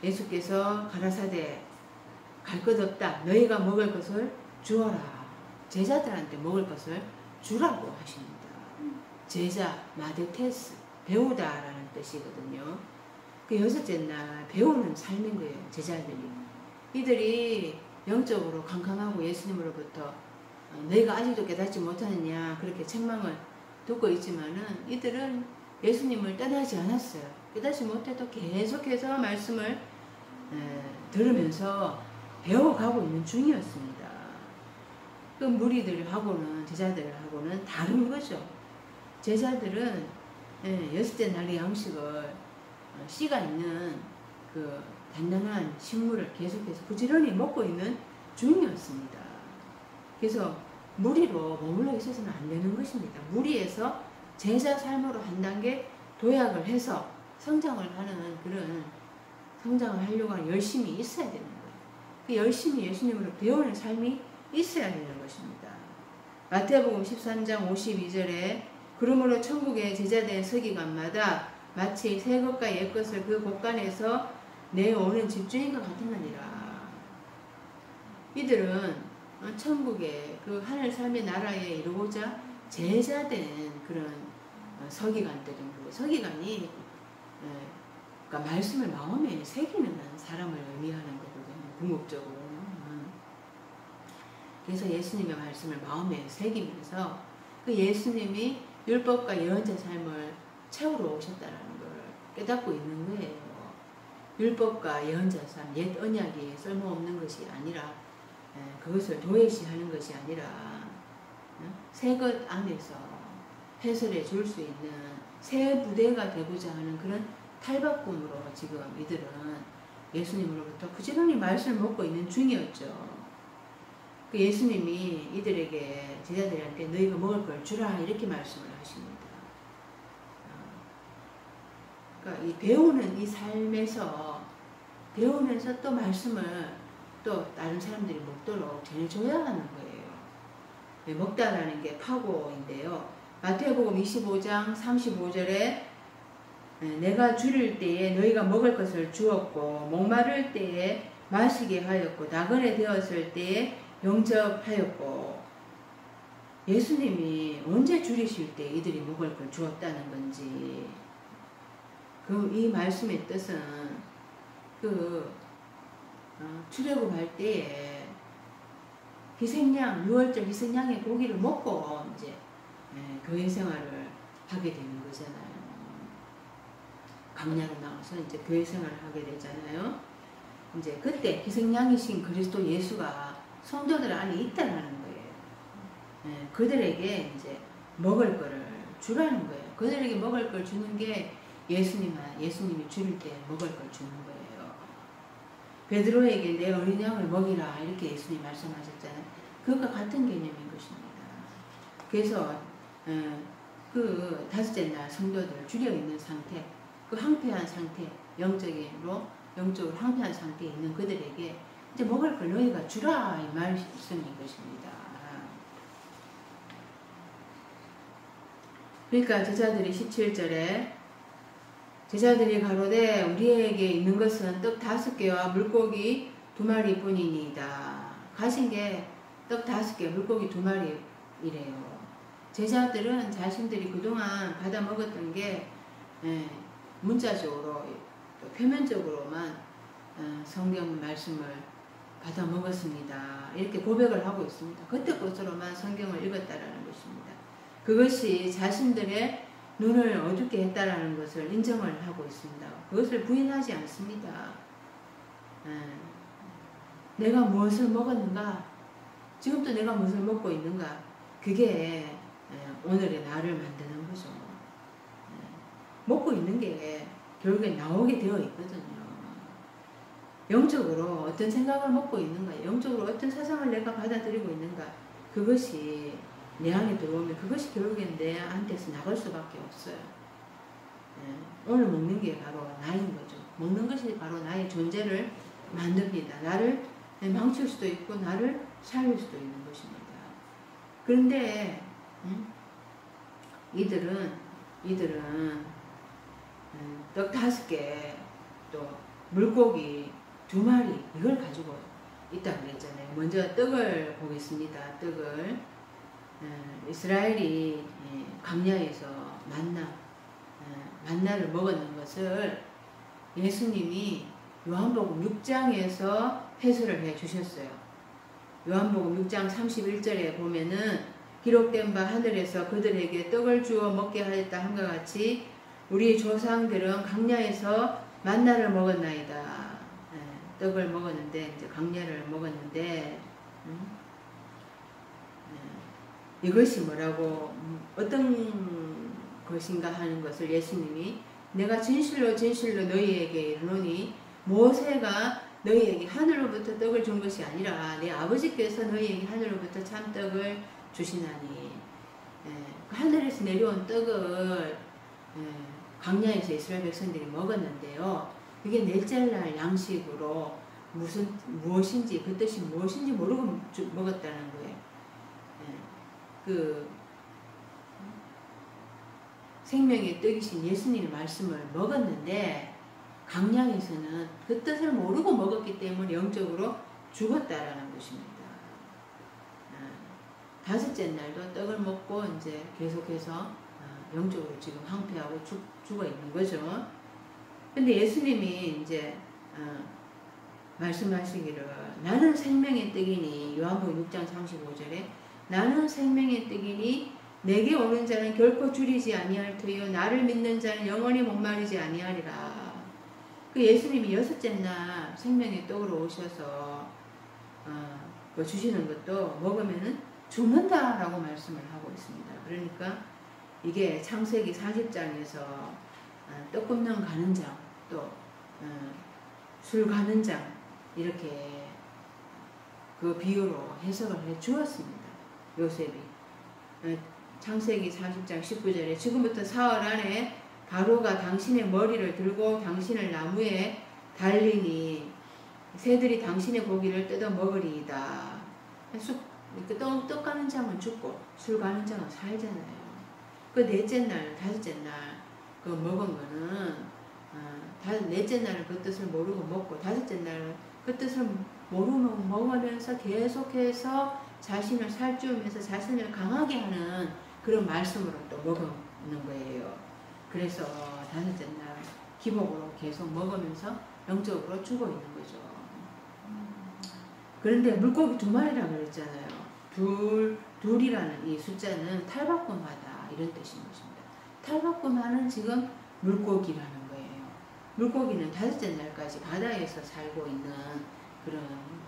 A: 예수께서 가라사대 갈 것 없다. 너희가 먹을 것을 주어라. 제자들한테 먹을 것을 주라고 하십니다. 제자, 마데테스, 배우다라는 뜻이거든요. 그 여섯째 날 배우는 삶인 거예요. 제자들이. 이들이 영적으로 강강하고 예수님으로부터 너희가 아직도 깨닫지 못하느냐 그렇게 책망을 듣고 있지만은 이들은 예수님을 떠나지 않았어요. 깨닫지 못해도 계속해서 말씀을 들으면서 배워가고 있는 중이었습니다. 그 무리들하고는 제자들하고는 다른 거죠. 제자들은 여섯째 날의 양식을 씨가 있는 그 단단한 식물을 계속해서 부지런히 먹고 있는 중이었습니다. 그래서 무리로 머물러 있어서는 안 되는 것입니다. 무리에서 제자 삶으로 한 단계 도약을 해서 성장을 하는 그런 성장을 하려고 하는 열심이 있어야 되는 거예요. 그 열심히 예수님으로 배우는 삶이 있어야 되는 것입니다. 마태복음 13장 52절에 그러므로 천국의 제자된 서기관마다 마치 새 것과 옛 것을 그 곳간에서 내오는 집주인과 같으니라. 이들은 천국의 그 하늘 삶의 나라에 이루고자 제자된 그런 서기관들인 거예요. 서기관이 그러니까 말씀을 마음에 새기는 사람을 의미하는 거거든요. 궁극적으로. 그래서 예수님의 말씀을 마음에 새기면서 그 예수님이 율법과 예언자 삶을 채우러 오셨다는 걸 깨닫고 있는 거예요. 율법과 예언자 삶, 옛 언약이 쓸모없는 것이 아니라 그것을 도외시하는 것이 아니라 새 것 안에서 해설해 줄 수 있는 새 부대가 되고자 하는 그런 탈바꿈으로 지금 이들은 예수님으로부터 부지런히 말씀을 먹고 있는 중이었죠. 그 예수님이 이들에게 제자들한테 너희가 먹을 걸 주라 이렇게 말씀을 하십니다. 그러니까 이 배우는 이 삶에서 배우면서 또 말씀을 또 다른 사람들이 먹도록 전해줘야 하는 거예요. 먹다라는 게 파고인데요. 마태복음 25장 35절에 내가 줄일 때에 너희가 먹을 것을 주었고 목마를 때에 마시게 하였고 나그네 되었을 때에 영접하였고 예수님이 언제 줄이실 때 이들이 먹을 걸 주었다는 건지 이 말씀의 뜻은 출애굽할 때에 희생양, 6월절 희생양의 고기를 먹고 이제 교회 생활을 하게 되는 거잖아요. 광야로 나와서 이제 교회 생활을 하게 되잖아요. 이제 그때 희생양이신 그리스도 예수가 성도들 안에 있다라는 거예요. 그들에게 이제 먹을 거를 주라는 거예요. 그들에게 먹을 걸 주는 게 예수님이 줄일 때 먹을 걸 주는 거예요. 베드로에게 내 어린 양을 먹이라 이렇게 예수님 말씀하셨잖아요. 그것과 같은 개념인 것입니다. 그래서 그 다섯째 날 성도들 줄여 있는 상태, 그 황폐한 상태, 영적으로 황폐한 상태에 있는 그들에게 이제 먹을 걸 너희가 주라 이 말씀인 것입니다. 그러니까 제자들이 17절에 제자들이 가로되 우리에게 있는 것은 떡 5개와 물고기 2마리 뿐이니이다. 가진 게 떡 5개, 물고기 2마리이래요. 제자들은 자신들이 그동안 받아 먹었던 게 문자적으로 표면적으로만 성경 말씀을 받아 먹었습니다. 이렇게 고백을 하고 있습니다. 그때 것으로만 성경을 읽었다라는 것입니다. 그것이 자신들의 눈을 어둡게 했다라는 것을 인정을 하고 있습니다. 그것을 부인하지 않습니다. 내가 무엇을 먹었는가? 지금도 내가 무엇을 먹고 있는가? 그게 오늘의 나를 만드는 거죠. 먹고 있는 게 결국에 나오게 되어 있거든요. 영적으로 어떤 생각을 먹고 있는가? 영적으로 어떤 사상을 내가 받아들이고 있는가? 그것이 내 안에 들어오면 그것이 결국엔 내 안에서 나갈 수밖에 없어요. 오늘 먹는 게 바로 나인 거죠. 먹는 것이 바로 나의 존재를 만듭니다. 나를 망칠 수도 있고 나를 살릴 수도 있는 것입니다. 그런데 이들은 떡 5개 또 물고기 2마리 이걸 가지고 있다고 그랬잖아요. 먼저 떡을 보겠습니다. 떡을 이스라엘이 광야에서 만나를 먹었는 것을 예수님이 요한복음 6장에서 해설을 해 주셨어요. 요한복음 6장 31절에 보면은 기록된 바 하늘에서 그들에게 떡을 주어 먹게 하였다 함과 같이 우리 조상들은 광야에서 만나를 먹었나이다. 떡을 먹었는데 이제 광야를 먹었는데 이것이 뭐라고 어떤 것인가 하는 것을 예수님이 내가 진실로 너희에게 이르노니 모세가 너희에게 하늘로부터 떡을 준 것이 아니라 내 아버지께서 너희에게 하늘로부터 참떡을 주시나니 하늘에서 내려온 떡을 광야에서 이스라엘 백성들이 먹었는데요. 그게 넷째 날 양식으로 무엇인지 그 뜻이 무엇인지 모르고 먹었다는 거예요. 그 생명의 떡이신 예수님의 말씀을 먹었는데 광야에서는 그 뜻을 모르고 먹었기 때문에 영적으로 죽었다라는 것입니다. 5째 날도 떡을 먹고 이제 계속해서 영적으로 지금 황폐하고 죽어 있는 거죠. 근데 예수님이 이제 말씀하시기를 나는 생명의 떡이니 요한복음 6장 35절에 나는 생명의 떡이니 내게 오는 자는 결코 줄이지 아니할 터이요 나를 믿는 자는 영원히 목마르지 아니하리라. 그 예수님이 6째 날 생명의 떡으로 오셔서 주시는 것도 먹으면은 죽는다라고 말씀을 하고 있습니다. 그러니까 이게 창세기 40장에서 떡 굽는 가는 장, 또 술 가는 장 이렇게 그 비유로 해석을 해 주었습니다. 요셉이 창세기 40장 19절에 지금부터 사흘 안에 바로가 당신의 머리를 들고 당신을 나무에 달리니 새들이 당신의 고기를 뜯어 먹으리이다. 떡 가는 장은 죽고 술 가는 장은 살잖아요. 그 넷째 날, 5째 날 그 먹은 거는 넷째 날은 그 뜻을 모르고 먹고 5째 날은 그 뜻을 모르고 먹으면서 계속해서 자신을 살찌우면서 자신을 강하게 하는 그런 말씀으로 또 먹는 거예요. 그래서 5째 날 기복으로 계속 먹으면서 영적으로 죽어 있는 거죠. 그런데 물고기 2마리라고 그랬잖아요. 둘이라는 이 숫자는 탈바꿈하다 이런 뜻인 것입니다. 탈바꿈하는 지금 물고기라는 거예요. 물고기는 5째 날까지 바다에서 살고 있는 그런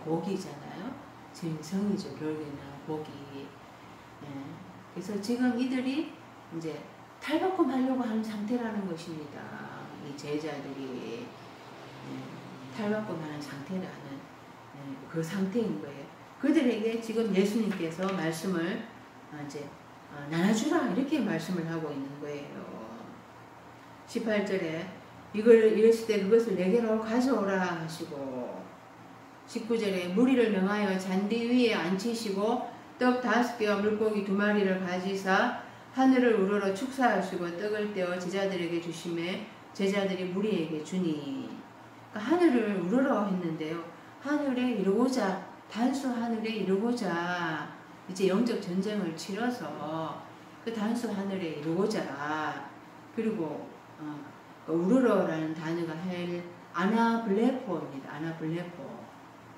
A: 고기잖아요. 짐승이죠. 결국에는 고기. 그래서 지금 이들이 이제 탈바꿈하려고 하는 상태라는 것입니다. 이 제자들이 탈바꿈하는 상태라는 그 상태인 거예요. 그들에게 지금 예수님께서 말씀을 이제 나눠주라 이렇게 말씀을 하고 있는 거예요. 18절에 이걸 이랬을 때 그것을 내게로 가져오라 하시고 19절에 무리를 명하여 잔디 위에 앉히시고 떡 5개와 물고기 2마리를 가지사 하늘을 우러러 축사하시고 떡을 떼어 제자들에게 주심에 제자들이 무리에게 주니 그러니까 하늘을 우러러 했는데요. 하늘에 이루고자 단수 하늘에 이루고자 이제 영적 전쟁을 치러서 그 단수 하늘에 이루고자 그리고 우러러라는 단어가 아나블레포입니다.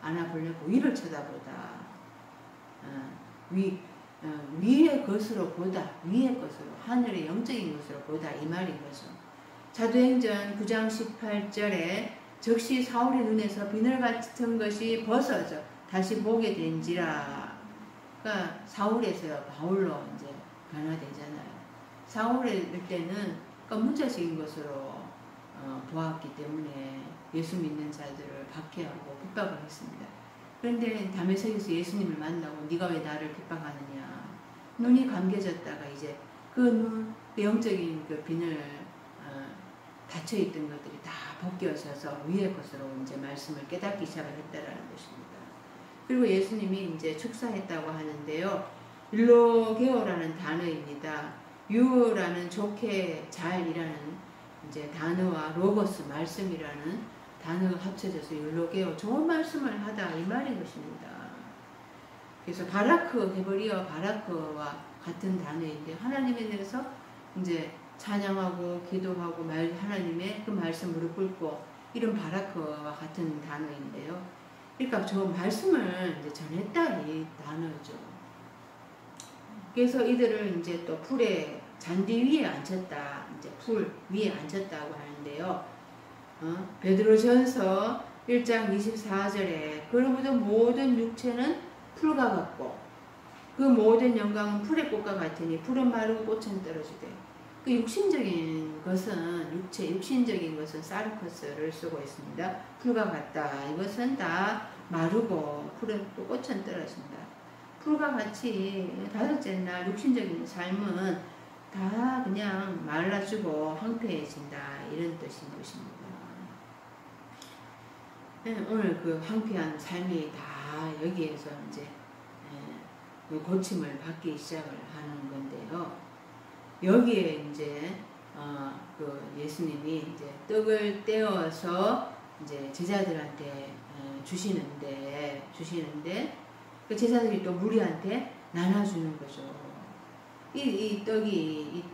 A: 아나블레포 위를 쳐다보다 위의 것으로 보다 위의 것으로 하늘의 영적인 것으로 보다 이 말인 거죠. 사도행전 9장 18절에 즉시 사울의 눈에서 비늘 같은 것이 벗어져 다시 보게 된지라. 그러니까 사울에서 바울로 이제 변화되잖아요. 사울일 때는 문자적인 것으로 보았기 때문에 예수 믿는 자들을 박해하고 핍박을 했습니다. 그런데 다메섹에서 예수님을 만나고 네가 왜 나를 핍박하느냐. 눈이 감겨졌다가 이제 그 영적인 그 비늘 닫혀있던 것들이 다 벗겨져서 위의 것으로 이제 말씀을 깨닫기 시작했다라는 것입니다. 그리고 예수님이 이제 축사했다고 하는데요. 율로게오라는 단어입니다. 유라는 좋게 잘이라는 이제 단어와 로고스 말씀이라는 단어가 합쳐져서 율로게오 좋은 말씀을 하다 이 말인 것입니다. 그래서 바라크 헤브리어 바라크와 같은 단어인데 하나님에 대해서 이제 찬양하고 기도하고 하나님의 그 말씀 무릎 꿇고 이런 바라크와 같은 단어인데요. 그러니까 저 말씀을 이제 전했다 이 단어죠. 그래서 이들을 이제 또 풀에 잔디 위에 앉혔다. 이제 풀 위에 앉혔다고 하는데요. 베드로전서 1장 24절에 그러므로 모든 육체는 풀과 같고 그 모든 영광은 풀의 꽃과 같으니 풀은 마르고 꽃은 떨어지되 그 육신적인 것은 육신적인 것은 사르커스를 쓰고 있습니다. 풀과 같다. 이것은 다 마르고 풀은 또 꽃은 떨어진다. 풀과 같이 다섯째 날 육신적인 삶은 다 그냥 말라지고 황폐해진다. 이런 뜻인 것입니다. 오늘 그 황폐한 삶이 다 여기에서 이제 고침을 받기 시작을 하는 건데요. 여기에 이제 그 예수님이 이제 떡을 떼어서 이제 제자들한테 주시는데 그 제자들이 또 무리한테 나눠주는 거죠. 이 떡이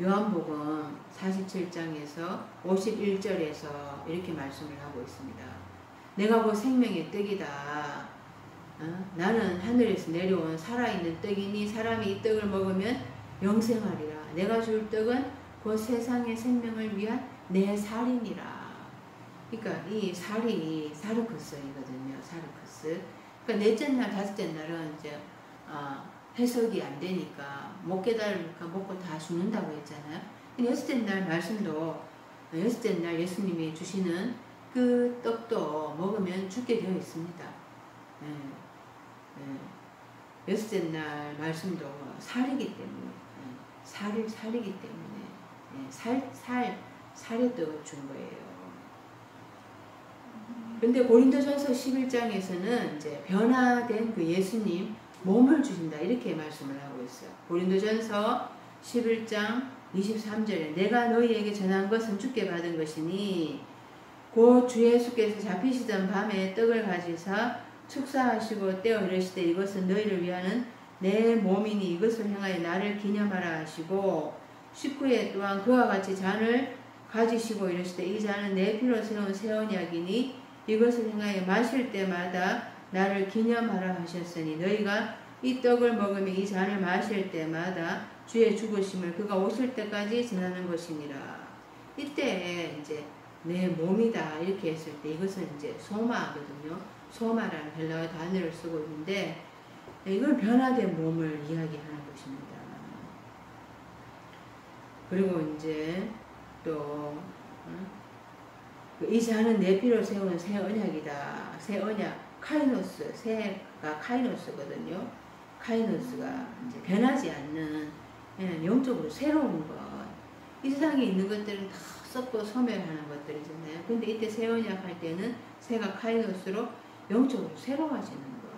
A: 요한복음 47장에서 51절에서 이렇게 말씀을 하고 있습니다. 내가 곧 생명의 떡이다. 나는 하늘에서 내려온 살아있는 떡이니 사람이 이 떡을 먹으면 영생하리라. 내가 줄 떡은 곧 세상의 생명을 위한 내 살이니라. 그러니까 이 살이 사르크스이거든요. 사르크스. 그러니까 넷째 날, 다섯째 날은 이제 해석이 안 되니까 못 깨달으니까 먹고 다 죽는다고 했잖아요. 여섯째 날 말씀도 여섯째 날 예수님이 주시는 그 떡도 먹으면 죽게 되어 있습니다. 여섯째 날 말씀도 살이기 때문에 살이기 때문에 살의 떡을 준 거예요. 근데 고린도전서 11장에서는 이제 변화된 그 예수님 몸을 주신다 이렇게 말씀을 하고 있어요. 고린도전서 11장 23절에 내가 너희에게 전한 것은 주께 받은 것이니 곧 주 예수께서 잡히시던 밤에 떡을 가지사 축사하시고 떼어 이르시되 이것은 너희를 위하는 내 몸이니 이것을 향하여 나를 기념하라 하시고 19회 또한 그와 같이 잔을 가지시고 이르시되 이 잔은 내 피로 세운 새 언약이니 이것을 향하여 마실 때마다 나를 기념하라 하셨으니 너희가 이 떡을 먹으며 이 잔을 마실 때마다 주의 죽으심을 그가 오실 때까지 전하는 것이니라. 이때 이제 내 몸이다 이렇게 했을 때 이것은 이제 소마거든요. 소마라는 헬라어 단어를 쓰고 있는데 이걸 변화된 몸을 이야기하는 것입니다. 그리고 이제 또 이 잔은 내 피로 세우는 새 언약이다. 새 언약 카이노스 새가 카이노스거든요. 카이노스가 이제 변하지 않는 영적으로 새로운 것. 이 세상에 있는 것들은 다 썩고 소멸하는 것들이잖아요. 근데 이때 새 언약 할 때는 새가 카이노스로 영적으로 새로워지는 것.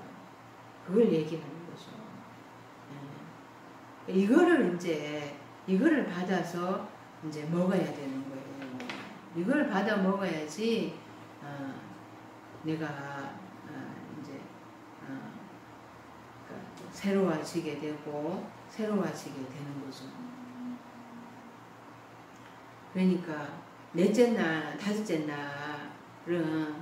A: 그걸 얘기하는 거죠. 이거를 받아서 이제 먹어야 되는 거예요. 이걸 받아 먹어야지 내가 이제 새로워지게 되고 새로워지게 되는 거죠. 그러니까 넷째 날, 다섯째 날은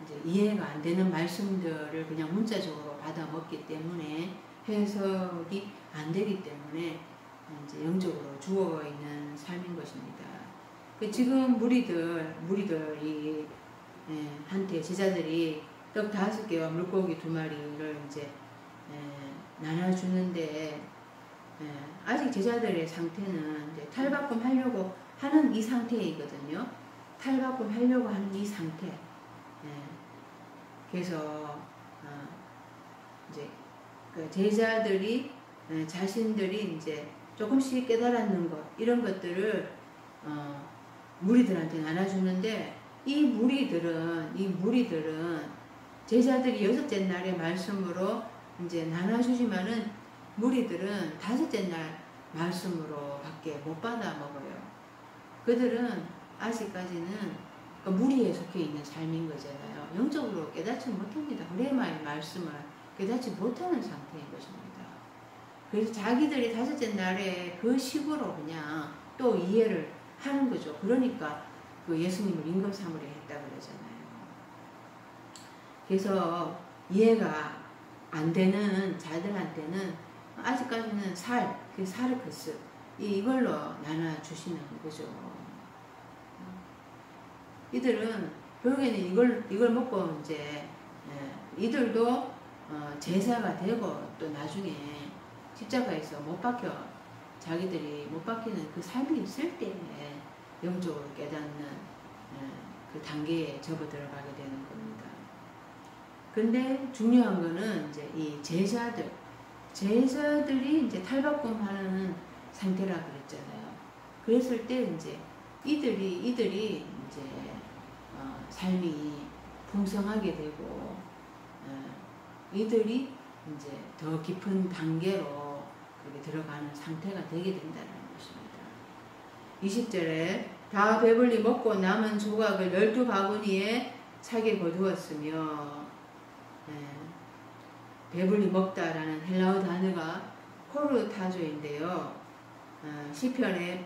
A: 이제 이해가 안 되는 말씀들을 그냥 문자적으로 받아 먹기 때문에 해석이 안 되기 때문에 이제 영적으로 죽어 있는 삶인 것입니다. 지금 무리들이 한테 제자들이 떡 5개와 물고기 2마리를 이제 나눠주는데 아직 제자들의 상태는 이제 탈바꿈 하려고 하는 이 상태이거든요. 탈바꿈 하려고 하는 이 상태. 그래서 이제 그 제자들이 자신들이 이제 조금씩 깨달았는 것 이런 것들을 무리들한테 나눠주는데 이 무리들은 제자들이 6째 날의 말씀으로 이제 나눠주지만은 무리들은 5째 날 말씀으로 밖에 못 받아 먹어요. 그들은 아직까지는 무리에 속해 있는 삶인 거잖아요. 영적으로 깨닫지 못합니다. 그래야만 말씀을 깨닫지 못하는 상태인 것입니다. 그래서 자기들이 5째 날에 그 식으로 그냥 또 이해를 하는 거죠. 그러니까 그 예수님을 임금사무리 했다 그러잖아요. 그래서 이해가 안 되는 자들한테는 아직까지는 그 사르크스 이걸로 나눠주시는 거죠. 이들은 결국에는 이걸 먹고 이제 이들도 제사가 되고 또 나중에 십자가에서 못 박혀 자기들이 못 박히는 그 삶이 있을 때 영적으로 깨닫는 그 단계에 접어 들어가게 되는 겁니다. 근데 중요한 거는 이제 이 제자들이 이제 탈바꿈하는 상태라 그랬잖아요. 그랬을 때 이제 이들이 이제 삶이 풍성하게 되고 이들이 이제 더 깊은 단계로 그렇게 들어가는 상태가 되게 된다는 것입니다. 20절에 다 배불리 먹고 남은 조각을 12바구니에 차게 거두었으며 배불리 먹다라는 헬라어 단어가 코르타조인데요. 시편에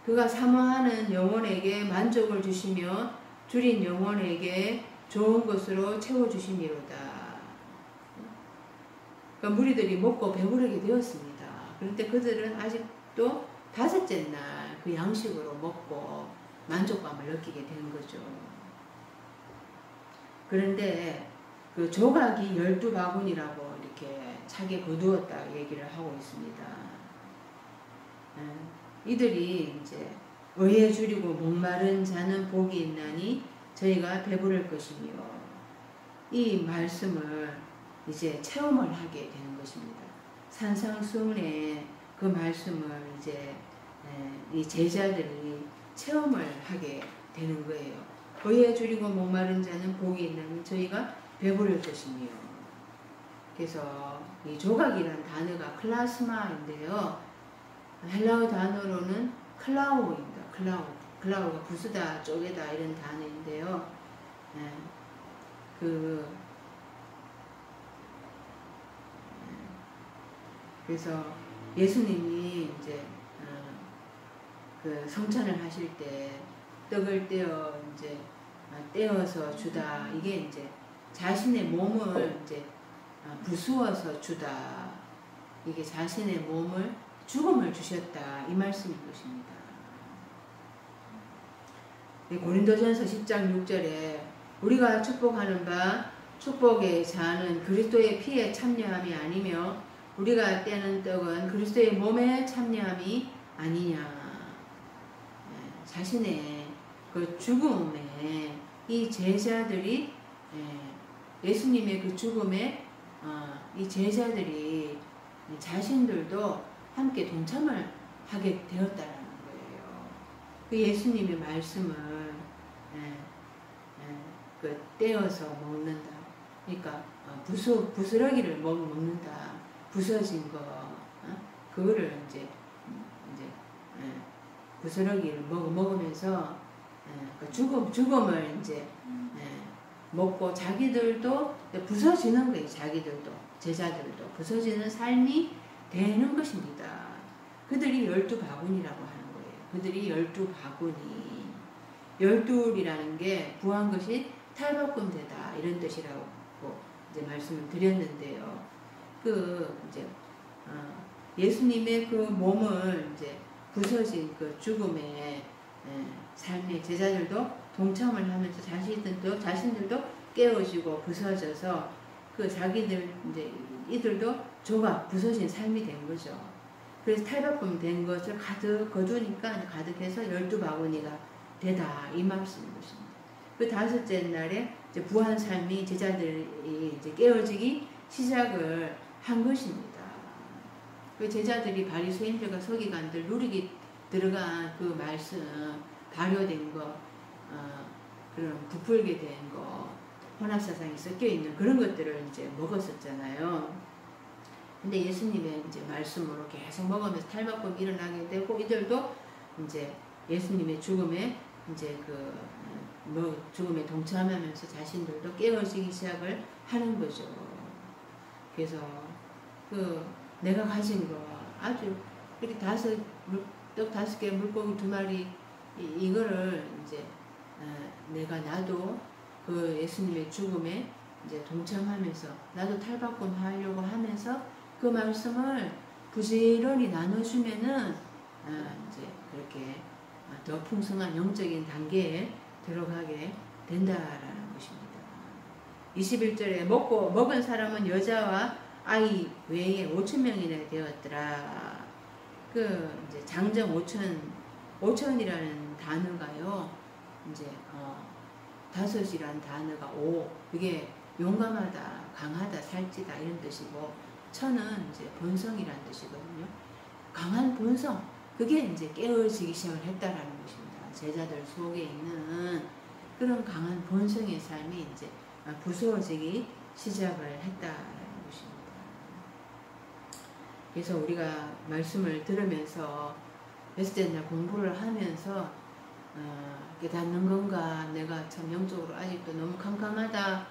A: 그가 사모하는 영혼에게 만족을 주시며 줄인 영혼에게 좋은 것으로 채워주심이로다. 그러니까 무리들이 먹고 배부르게 되었습니다. 그런데 그들은 아직도 5째 날 그 양식으로 먹고 만족감을 느끼게 된 거죠. 그런데 그 조각이 12바구니라고 이렇게 차게 거두었다 얘기를 하고 있습니다. 이들이 이제 의에 줄이고 목마른 자는 복이 있나니 저희가 배부를 것이며 이 말씀을 이제 체험을 하게 되는 것입니다. 산상수훈의 그 말씀을 이제 이 제자들이 체험을 하게 되는 거예요. 의에 줄이고 목마른 자는 복이 있나니 저희가 배부를 것이며 그래서 이 조각이라는 단어가 클라스마인데요. 헬라어 단어로는 클라우입니다. 클라우가 부수다, 쪼개다 이런 단어인데요. 그래서 예수님이 이제 그 성찬을 하실 때 떡을 떼어서 주다. 이게 이제 자신의 몸을 이제 부수어서 주다. 이게 자신의 몸을 죽음을 주셨다. 이 말씀인 것입니다. 고린도전서 10장 6절에 우리가 축복하는 바 축복의 자는 그리스도의 피에 참여함이 아니며 우리가 떼는 떡은 그리스도의 몸에 참여함이 아니냐. 자신의 그 죽음에 이 제자들이 예수님의 그 죽음에 이 제자들이 자신들도 함께 동참을 하게 되었다라는 거예요. 그 예수님의 말씀을 그 떼어서 먹는다. 그러니까 부스러기를 먹는다. 부서진 거, 그거를 이제 부스러기를 먹으면서 그 죽음을 이제 먹고 자기들도 부서지는 거예요. 자기들도 제자들도 부서지는 삶이 되는 것입니다. 그들이 12바구니라고 하는 거예요. 그들이 12바구니. 12이라는 게 부한 것이 탈바꿈되다 이런 뜻이라고 이제 말씀을 드렸는데요. 이제 예수님의 그 몸을 이제 부서진 그 죽음의 삶의 제자들도 동참을 하면서 자신들도 깨어지고 부서져서 그 자기들 이제 이들도 조각 부서진 삶이 된 거죠. 그래서 탈바꿈 된 것을 가득 거두니까 가득해서 12바구니가 되다 이 말씀인 것입니다. 그 5째 날에 이제 부한 삶이 제자들이 이제 깨어지기 시작을 한 것입니다. 그 제자들이 바리새인들과 서기관들 누리기 들어간 그 말씀, 발효된 거, 그런 부풀게 된 거, 혼합사상이 섞여 있는 그런 것들을 이제 먹었었잖아요. 근데 예수님의 이제 말씀으로 계속 먹으면서 탈바꿈이 일어나게 되고, 이들도 이제 예수님의 죽음에 이제 죽음에 동참하면서 자신들도 깨어지기 시작을 하는 거죠. 그래서 내가 가진 거 아주 이렇게 떡 5개 물고기 2마리 이거를 이제 나도 그 예수님의 죽음에 이제 동참하면서 나도 탈바꿈 하려고 하면서 그 말씀을 부지런히 나눠주면은 이제 그렇게 더 풍성한 영적인 단계에 들어가게 된다라는 것입니다. 21절에 먹은 사람은 여자와 아이 외에 5,000명이나 되었더라. 이제 장정 5천이라는 단어가요. 이제 5이라는 단어가 5, 그게 용감하다, 강하다, 살찌다 이런 뜻이고, 천은 이제 본성이라는 뜻이거든요. 강한 본성, 그게 이제 깨어지기 시작을 했다라는 것입니다. 제자들 속에 있는 그런 강한 본성의 삶이 이제 부수어지기 시작을 했다라는 것입니다. 그래서 우리가 말씀을 들으면서 몇째 날 공부를 하면서 깨닫는 건가, 내가 참 영적으로 아직도 너무 캄캄하다,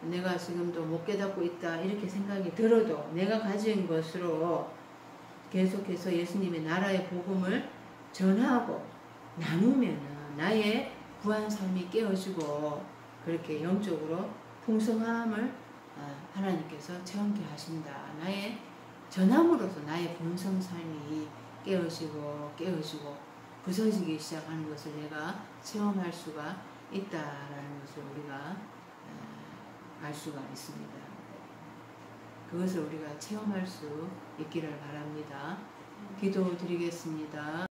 A: 내가 지금도 못 깨닫고 있다 이렇게 생각이 들어도 내가 가진 것으로 계속해서 예수님의 나라의 복음을 전하고 나누면 나의 부한 삶이 깨어지고 그렇게 영적으로 풍성함을 하나님께서 체험케 하신다. 나의 전함으로써 나의 본성 삶이 깨어지고 부서지기 시작하는 것을 내가 체험할 수가 있다라는 것을 우리가 알 수가 있습니다. 그것을 우리가 체험할 수 있기를 바랍니다. 기도드리겠습니다.